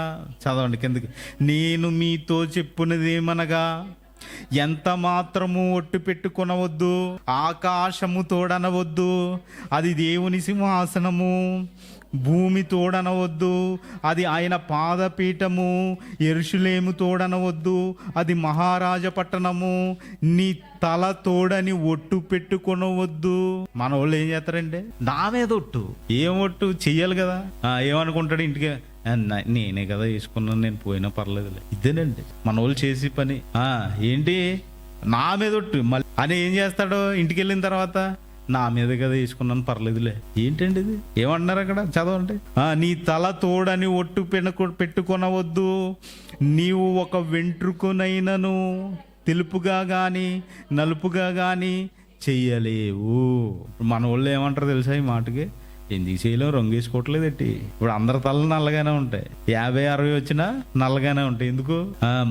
చదవండి కిందకి. నేను మీతో చెప్పున్నది ఏమనగా, ఎంత మాత్రము ఒట్టు పెట్టుకొనవద్దు, ఆకాశము తోడనవద్దు, అది దేవుని సింహాసనము, భూమి తోడనవద్దు, అది ఆయన పాదపీఠము, యెరూషలేము తోడనవద్దు, అది మహారాజ పట్టణము, నీ తల తోడని ఒట్టు పెట్టుకొనవద్దు. మన వాళ్ళు ఏం చేస్తారండి? నా మీద ఒట్టు. ఏం ఒట్టు చెయ్యాలి కదా. ఏమనుకుంటాడు ఇంటికి, నేనే కదా వేసుకున్నాను, నేను పోయినా పర్లేదులే. ఇదేనండి మన వాళ్ళు చేసే పని. ఏంటి, నా మీద ఒట్టు మళ్ళీ అని ఏం చేస్తాడు? ఇంటికి వెళ్ళిన తర్వాత నా మీద కదా వేసుకున్నాను పర్లేదులే. ఏంటండి ఇది? ఏమంటున్నారు అక్కడ? చదవండి. నీ తల తోడని ఒట్టు పెట్టుకొనవద్దు, నీవు ఒక వెంట్రుకనైనను తెలుపుగా గాని నలుపుగా గాని చెయ్యలేవు. మన వాళ్ళు ఏమంటారు తెలుసా ఈ మాటకి? ఎందుకు చేయలేము, రంగు వేసుకోవట్లేదట్టి. ఇప్పుడు అందరి తలలు నల్లగానే ఉంటాయి, 50-60 వచ్చినా నల్లగానే ఉంటాయి. ఎందుకు?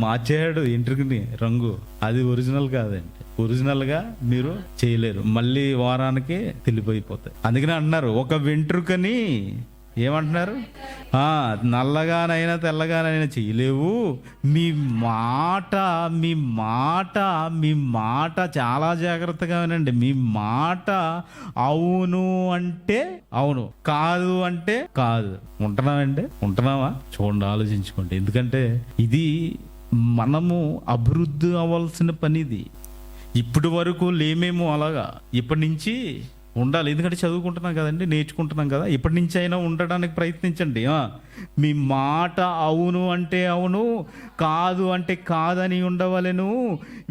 మార్చేయాడు ఇంటికి రంగు. అది ఒరిజినల్ కాదండి. ఒరిజినల్ గా మీరు చేయలేరు, మళ్ళీ వారానికి తెలిపోయిపోతాయి. అందుకని అంటున్నారు, ఒక వెంట్రుకని ఏమంటున్నారు? నల్లగానైనా తెల్లగానైనా చేయలేవు. మీ మాట చాలా జాగ్రత్తగా వినండి. మీ మాట అవును అంటే అవును, కాదు అంటే కాదు. ఉంటున్నావా? చూడండి, ఆలోచించుకోండి. ఎందుకంటే ఇది మనము అభివృద్ధి అవ్వాల్సిన పని. ఇది ఇప్పటి వరకు లేమేమో, అలాగా ఇప్పటి నుంచి ఉండాలి. ఎందుకంటే చదువుకుంటున్నాం కదండి, నేర్చుకుంటున్నాం కదా. ఇప్పటి నుంచి అయినా ఉండడానికి ప్రయత్నించండి. మీ మాట అవును అంటే అవును, కాదు అంటే కాదని ఉండవలెను.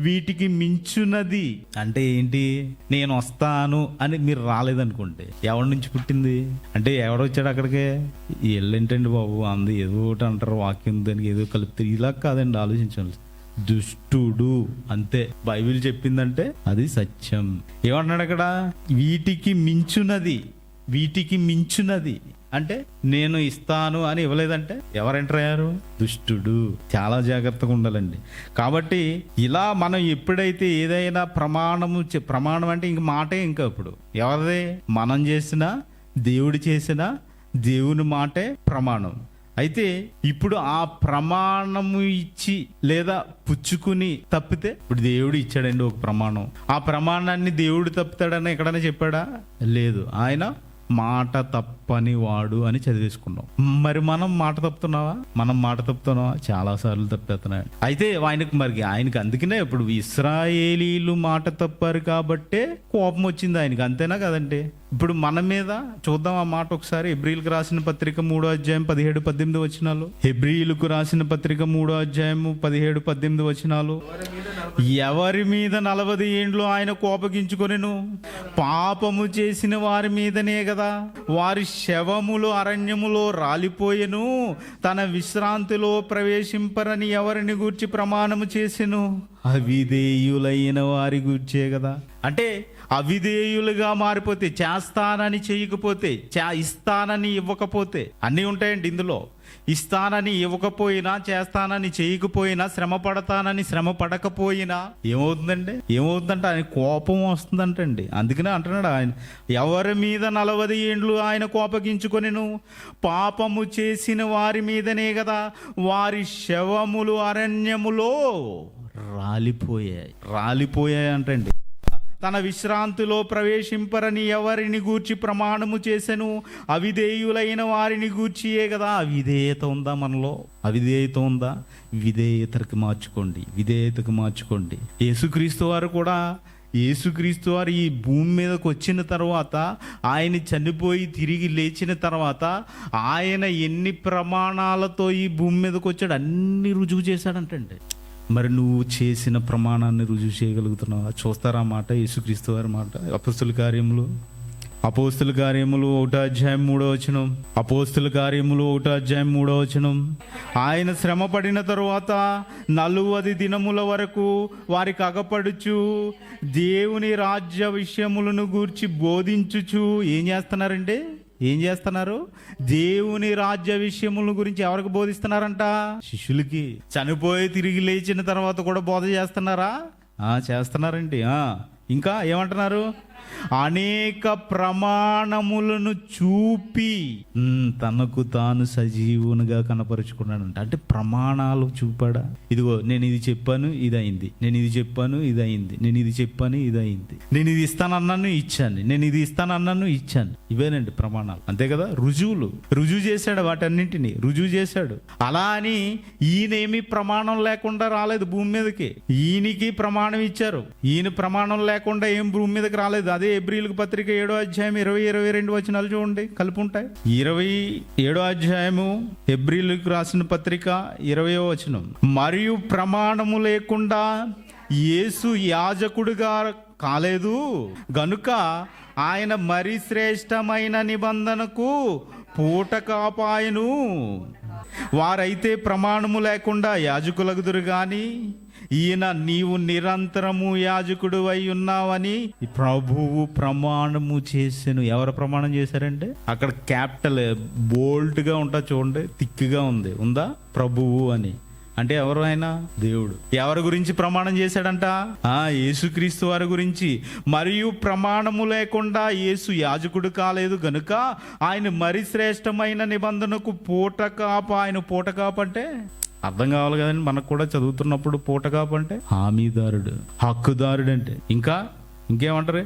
వీటికి మించున్నది అంటే ఏంటి? నేను వస్తాను అని మీరు రాలేదనుకోండి, ఎవరి నుంచి పుట్టింది అంటే ఎవడొచ్చాడు అక్కడికే? ఎల్లేంటండి బాబు, అందు ఏదో ఒకటి అంటారు, వాక్యం దానికి ఏదో కలిపితే. ఇలా కాదండి ఆలోచించాలి. దుష్టుడు అంతే. బైబిల్ చెప్పిందంటే అది సత్యం. ఏమన్నాడు అక్కడ? వీటికి మించున్నది. వీటికి మించున్నది అంటే నేను ఇస్తాను అని ఇవ్వలేదంటే ఎవరు ఎంటర్ అయ్యారు? దుష్టుడు. చాలా జాగ్రత్తగా ఉండాలండి. కాబట్టి ఇలా మనం ఎప్పుడైతే ఏదైనా ప్రమాణం అంటే ఇంక మాటే, ఇంకా ఇప్పుడు ఎవరిదే? మనం చేసినా దేవుడు చేసినా దేవుని మాటే ప్రమాణం. అయితే ఇప్పుడు ఆ ప్రమాణము ఇచ్చి లేదా పుచ్చుకుని తప్పితే, ఇప్పుడు దేవుడు ఇచ్చాడండి ఒక ప్రమాణం, ఆ ప్రమాణాన్ని దేవుడు తప్పుతాడని ఎక్కడైనా చెప్పాడా? లేదు. ఆయన మాట తప్పని వాడు అని చదివేసుకున్నాం. మరి మనం మాట తప్పుతున్నావా? చాలా సార్లు తప్పేస్తున్నాడు. అయితే ఆయనకి అందుకనే ఇప్పుడు ఇశ్రాయేలీలు మాట తప్పారు కాబట్టే కోపం వచ్చింది ఆయనకి, అంతేనా కదండి? ఇప్పుడు మన మీద చూద్దాం ఆ మాట ఒకసారి. హెబ్రీయులకు రాసిన పత్రిక 3వ అధ్యాయం 17-18 వచనాలు. హెబ్రీయులకు రాసిన పత్రిక 3వ అధ్యాయము 17-18 వచనాలు. ఎవరి మీద 40 ఏండ్లు ఆయన కోపగించుకొనెను? పాపము చేసిన వారి మీదనే కదా. వారి శవములు అరణ్యములో రాలిపోయెను. తన విశ్రాంతిలో ప్రవేశింపరని ఎవరిని గూర్చి ప్రమాణము చేసెను? అవిధేయులైన వారి గూర్చే కదా. అంటే అవిధేయులుగా మారిపోతే, చేస్తానని చేయకపోతే, ఇస్తానని ఇవ్వకపోతే, అన్నీ ఉంటాయండి ఇందులో. ఇస్తానని ఇవ్వకపోయినా, చేస్తానని చేయకపోయినా, శ్రమ పడకపోయినా ఏమవుతుందంటే ఆయన కోపం వస్తుందంటండి. అందుకనే అంటున్నాడు ఆయన, ఎవరి మీద 40 ఏండ్లు ఆయన కోపగించుకొనెను? పాపము చేసిన వారి మీదనే కదా. వారి శవములు అరణ్యములో రాలిపోయాయి అంటండి. తన విశ్రాంతిలో ప్రవేశింపరని ఎవరిని గూర్చి ప్రమాణము చేసెను? అవిధేయులైన వారిని గూర్చియే కదా. అవిధేయత ఉందా మనలో? అవిధేయత ఉందా? విధేయతకు మార్చుకోండి. యేసుక్రీస్తు వారు ఈ భూమి మీదకి వచ్చిన తర్వాత, ఆయన చనిపోయి తిరిగి లేచిన తర్వాత, ఆయన ఎన్ని ప్రమాణాలతో ఈ భూమి మీదకి వచ్చాడు అన్ని రుజువు చేశాడంటండి. మరి నువ్వు చేసిన ప్రమాణాన్ని రుజువు చేయగలుగుతున్నావా? చూస్తారా మాట, యేసుక్రీస్తు వారి మాట. అపోస్తుల కార్యములు 1వ అధ్యాయం 3వ వచనం. అపోస్తుల కార్యములు 1వ అధ్యాయం 3వ వచనం. ఆయన శ్రమ పడిన తరువాత 40 దినముల వరకు వారికి అగపడుచు దేవుని రాజ్య విషయములను గూర్చి బోధించుచు ఏం చేస్తున్నారు? దేవుని రాజ్య విషయముల గురించి ఎవరికి బోధిస్తున్నారంట? శిష్యులకి. చనిపోయి తిరిగి లేచిన తర్వాత కూడా బోధ చేస్తున్నారా? చేస్తున్నారండి. ఇంకా ఏమంటున్నారు? అనేక ప్రమాణములను చూపి తనకు తాను సజీవునిగా కనపరుచుకున్నాడంట. అంటే ప్రమాణాలు చూపాడా? ఇదిగో నేను ఇది చెప్పాను, ఇది అయింది. నేను ఇది చెప్పాను, ఇది అయింది. నేను ఇది చెప్పాను, ఇది అయింది. నేను ఇది ఇస్తానన్నాను, ఇచ్చాను. నేను ఇది ఇస్తానన్నాను, ఇచ్చాను. ఇవేనండి ప్రమాణాలు. అంతే కదా. రుజువు చేశాడు, వాటన్నింటినీ రుజువు చేశాడు. అలా అని ఈయనేమి ప్రమాణం లేకుండా రాలేదు భూమి మీదకి. ఈయనకి ప్రమాణం ఇచ్చారు. ఈయన ప్రమాణం లేకుండా ఏం భూమి మీదకి రాలేదు. అదే హెబ్రీయులకు పత్రిక 7వ అధ్యాయం 20-22 వచనాలు చూడండి, కలిపి ఉంటాయి. 27వ అధ్యాయము హెబ్రీయులకు రాసిన పత్రిక 20వ వచనం. మరియు ప్రమాణము లేకుండా యేసు యాజకుడుగా కాలేదు గనుక ఆయన మరి శ్రేష్టమైన నిబంధనకు పూట కాపాయను. వారైతే ప్రమాణము లేకుండా యాజకులగుదురు గాని ఈయన నీవు నిరంతరము యాజకుడు అయి ఉన్నావని ప్రభువు ప్రమాణము చేసెను. ఎవరు ప్రమాణం చేశారంటే? అక్కడ క్యాపిటల్ బోల్డ్ గా ఉంటా చూడండి, థిక్గా ఉందా? ప్రభువు అని. అంటే ఎవరు? ఆయన దేవుడు. ఎవరి గురించి ప్రమాణం చేశాడంట? యేసుక్రీస్తు వారి గురించి. మరియు ప్రమాణము లేకుండా యేసు యాజకుడు కాలేదు గనుక ఆయన మరి శ్రేష్టమైన నిబంధనకు పూటకాపు. ఆయన పూటకాపు అంటే అర్థం కావాలి కదండి మనకు కూడా. చదువుతున్నప్పుడు పూటకాపు అంటే హామీదారుడు, హక్కుదారుడు. అంటే ఇంకేమంటారు?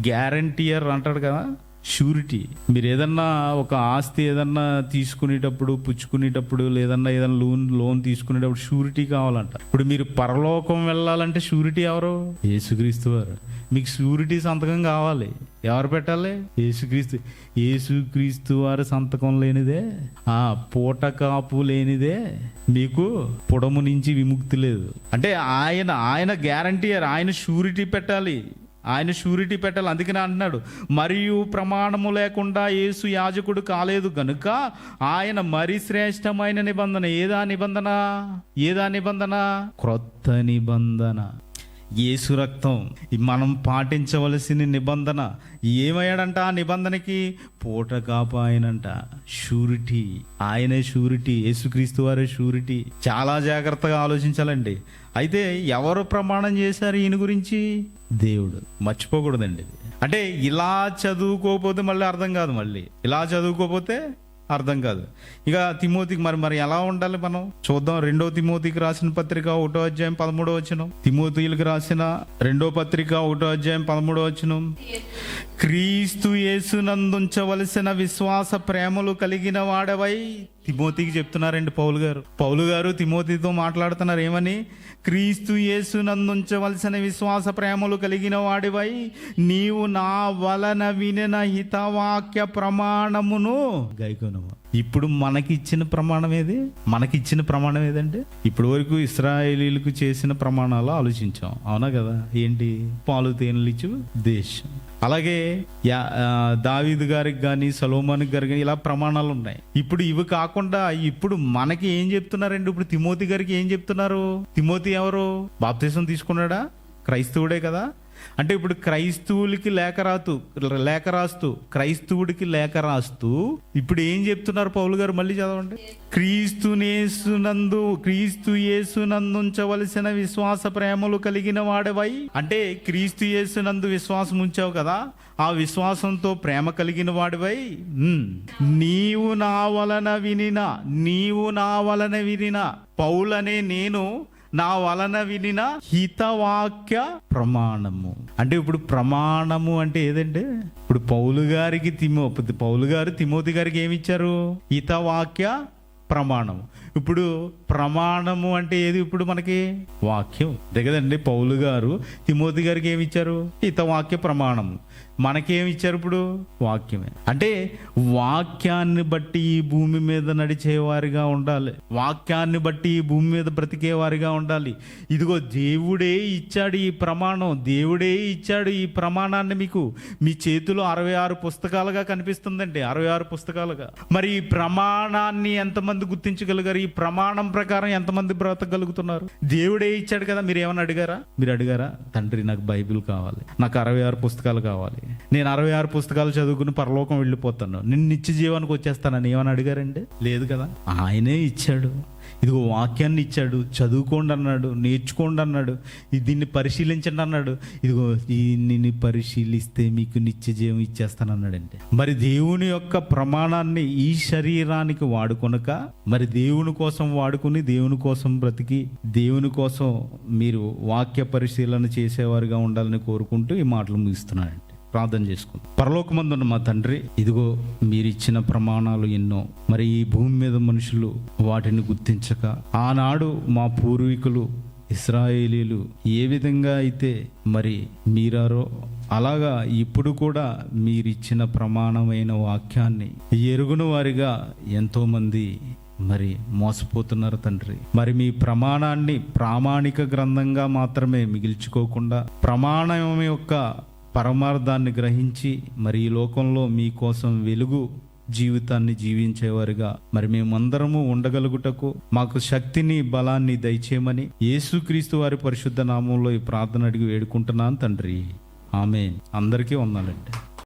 గ్యారంటీయర్ అంటాడు కదా. షూరిటీ. మీరు ఏదన్నా ఒక ఆస్తి ఏదన్నా తీసుకునేటప్పుడు, పుచ్చుకునేటప్పుడు, లేదన్నా ఏదన్నా లోన్ తీసుకునేటప్పుడు షూరిటీ కావాలంట. ఇప్పుడు మీరు పరలోకం వెళ్ళాలంటే షూరిటీ ఎవరు? యేసుక్రీస్తు వారు. మీకు షూరిటీ సంతకం కావాలి. ఎవరు పెట్టాలి? యేసుక్రీస్తు వారి సంతకం లేనిదే, పూట కాపు లేనిదే మీకు పొడము నుంచి విముక్తి లేదు. అంటే ఆయన గ్యారంటీ, ఆయన షూరిటీ పెట్టాలి. అందుకనే అంటున్నాడు, మరియు ప్రమాణము లేకుండా యేసు యాజకుడు కాలేదు గనుక ఆయన మరి శ్రేష్టమైన నిబంధన. ఏదా నిబంధన? క్రొత్త నిబంధన. యేసు రక్తం మనం పాటించవలసిన నిబంధన. ఏమయ్యాడంట ఆ నిబంధనకి? పూట కాపు ఆయనంట. షూరిటీ, ఆయనే షూరిటీ. యేసుక్రీస్తు వారే షూరిటీ. చాలా జాగ్రత్తగా ఆలోచించాలండి. అయితే ఎవరు ప్రమాణం చేశారు ఈయన గురించి? దేవుడు. మర్చిపోకూడదండి. అంటే ఇలా చదువుకోకపోతే మళ్ళీ అర్థం కాదు. ఇక తిమోతికి మరి ఎలా ఉండాలి మనం చూద్దాం. 2 తిమోతికి రాసిన పత్రిక 1వ అధ్యాయం 13వ వచనం. తిమోతిలకు రాసిన 2వ పత్రిక 1వ అధ్యాయం 13వ వచనం. క్రీస్తు యేసునందుంచవలసిన విశ్వాస ప్రేమలు కలిగిన వాడవై, తిమోతికి చెప్తున్నారండి పౌలు గారు తిమోతితో మాట్లాడుతున్నారు. ఏమని? క్రీస్తు యేసునందుంచవలసిన విశ్వాస ప్రేమలు కలిగిన వాడివై నీవు నా వలన వినిన హితవాక్య ప్రమాణమును గైకొనుము. ఇప్పుడు మనకిచ్చిన ప్రమాణం ఏదంటే, ఇప్పటి వరకు ఇశ్రాయేలీలకు చేసిన ప్రమాణాలు ఆలోచించాం, అవునా కదా? ఏంటి? పాలు తేనెలు ఇచ్చు దేశం. అలాగే దావీదు గారికి కానీ, సొలొమోను గారికి కానీ ఇలా ప్రమాణాలు ఉన్నాయి. ఇప్పుడు ఇవి కాకుండా ఇప్పుడు మనకి ఏం చెప్తున్నారండి? ఇప్పుడు తిమోతి గారికి ఏం చెప్తున్నారు? తిమోతి ఎవరు? బాప్తిసం తీసుకున్నాడా? క్రైస్తవుడే కదా. అంటే ఇప్పుడు క్రైస్తవుడికి లేఖ రాస్తూ ఇప్పుడు ఏం చెప్తున్నారు పౌలు గారు? మళ్ళీ చదవండి. క్రీస్తు యేసునందుంచవలసిన విశ్వాస ప్రేమలు కలిగిన వాడవై. అంటే క్రీస్తు యేసునందు విశ్వాసం ఉంచావు కదా, ఆ విశ్వాసంతో ప్రేమ కలిగిన వాడివై నీవు నా వలన వినిన పౌలనే నేను నా వలన వినిన హితవాక్య ప్రమాణము. అంటే ఇప్పుడు ప్రమాణము అంటే ఏదంటే, ఇప్పుడు పౌలు గారు తిమోతి గారికి ఏమి ఇచ్చారు? హితవాక్య ప్రమాణము. ఇప్పుడు ప్రమాణము అంటే ఏది? ఇప్పుడు మనకి వాక్యం కదండి. పౌలు గారు తిమోతి గారికి ఏమి ఇచ్చారు? హితవాక్య ప్రమాణము. మనకేమి ఇచ్చారు? ఇప్పుడు వాక్యమే. అంటే వాక్యాన్ని బట్టి ఈ భూమి మీద నడిచేవారిగా ఉండాలి, వాక్యాన్ని బట్టి ఈ భూమి మీద బ్రతికేవారిగా ఉండాలి. ఇదిగో దేవుడే ఇచ్చాడు ఈ ప్రమాణం, దేవుడే ఇచ్చాడు ఈ ప్రమాణాన్ని. మీకు మీ చేతిలో 66 పుస్తకాలుగా కనిపిస్తుందండి, 66 పుస్తకాలుగా. మరి ఈ ప్రమాణాన్ని ఎంతమంది గుర్తించగలిగారు? ఈ ప్రమాణం ప్రకారం ఎంతమంది బ్రతకగలుగుతున్నారు? దేవుడే ఇచ్చాడు కదా. మీరు ఏమన్నా అడిగారా? తండ్రి నాకు బైబిల్ కావాలి, నాకు 66 పుస్తకాలు కావాలి, నేను 66 పుస్తకాలు చదువుకుని పరలోకం వెళ్ళిపోతాను, నిన్ను నిత్య జీవానికి వచ్చేస్తానని ఏమని అడిగారండి? లేదు కదా. ఆయనే ఇచ్చాడు. ఇదిగో వాక్యాన్ని ఇచ్చాడు, చదువుకోండి అన్నాడు, నేర్చుకోండి అన్నాడు, దీన్ని పరిశీలించండి అన్నాడు. ఇదిగో దీన్ని పరిశీలిస్తే మీకు నిత్య జీవం ఇచ్చేస్తానన్నాడంటే, మరి దేవుని యొక్క ప్రమాణాన్ని ఈ శరీరానికి వాడుకొనక మరి దేవుని కోసం వాడుకుని, దేవుని కోసం బ్రతికి, దేవుని కోసం మీరు వాక్య పరిశీలన చేసేవారుగా ఉండాలని కోరుకుంటూ ఈ మాటలు ముగిస్తున్నానండి. ప్రార్థన చేసుకుందాం. పరలోకమందున్న మా తండ్రి, ఇదిగో మీరిచ్చిన ప్రమాణాలు ఎన్నో. మరి ఈ భూమి మీద మనుషులు వాటిని గుర్తించక, ఆనాడు మా పూర్వీకులు ఇశ్రాయేలీలు ఏ విధంగా అయితే మరి మీరారో అలాగా ఇప్పుడు కూడా మీరిచ్చిన ప్రమాణమైన వాక్యాన్ని ఎరుగున వారిగా ఎంతో మంది మరి మోసపోతున్నారు తండ్రి. మరి మీ ప్రమాణాన్ని ప్రామాణిక గ్రంథంగా మాత్రమే మిగిల్చుకోకుండా ప్రమాణం యొక్క పరమార్థాన్ని గ్రహించి మరి ఈ లోకంలో మీకోసం వెలుగు జీవితాన్ని జీవించేవారుగా మరి మేమందరము ఉండగలుగుటకు మాకు శక్తిని, బలాన్ని దయచేయమని యేసుక్రీస్తు వారి పరిశుద్ధ నామంలో ఈ ప్రార్థన అడిగి వేడుకుంటున్నాను తండ్రి. ఆమేన్. అందరికీ వందనాలండి.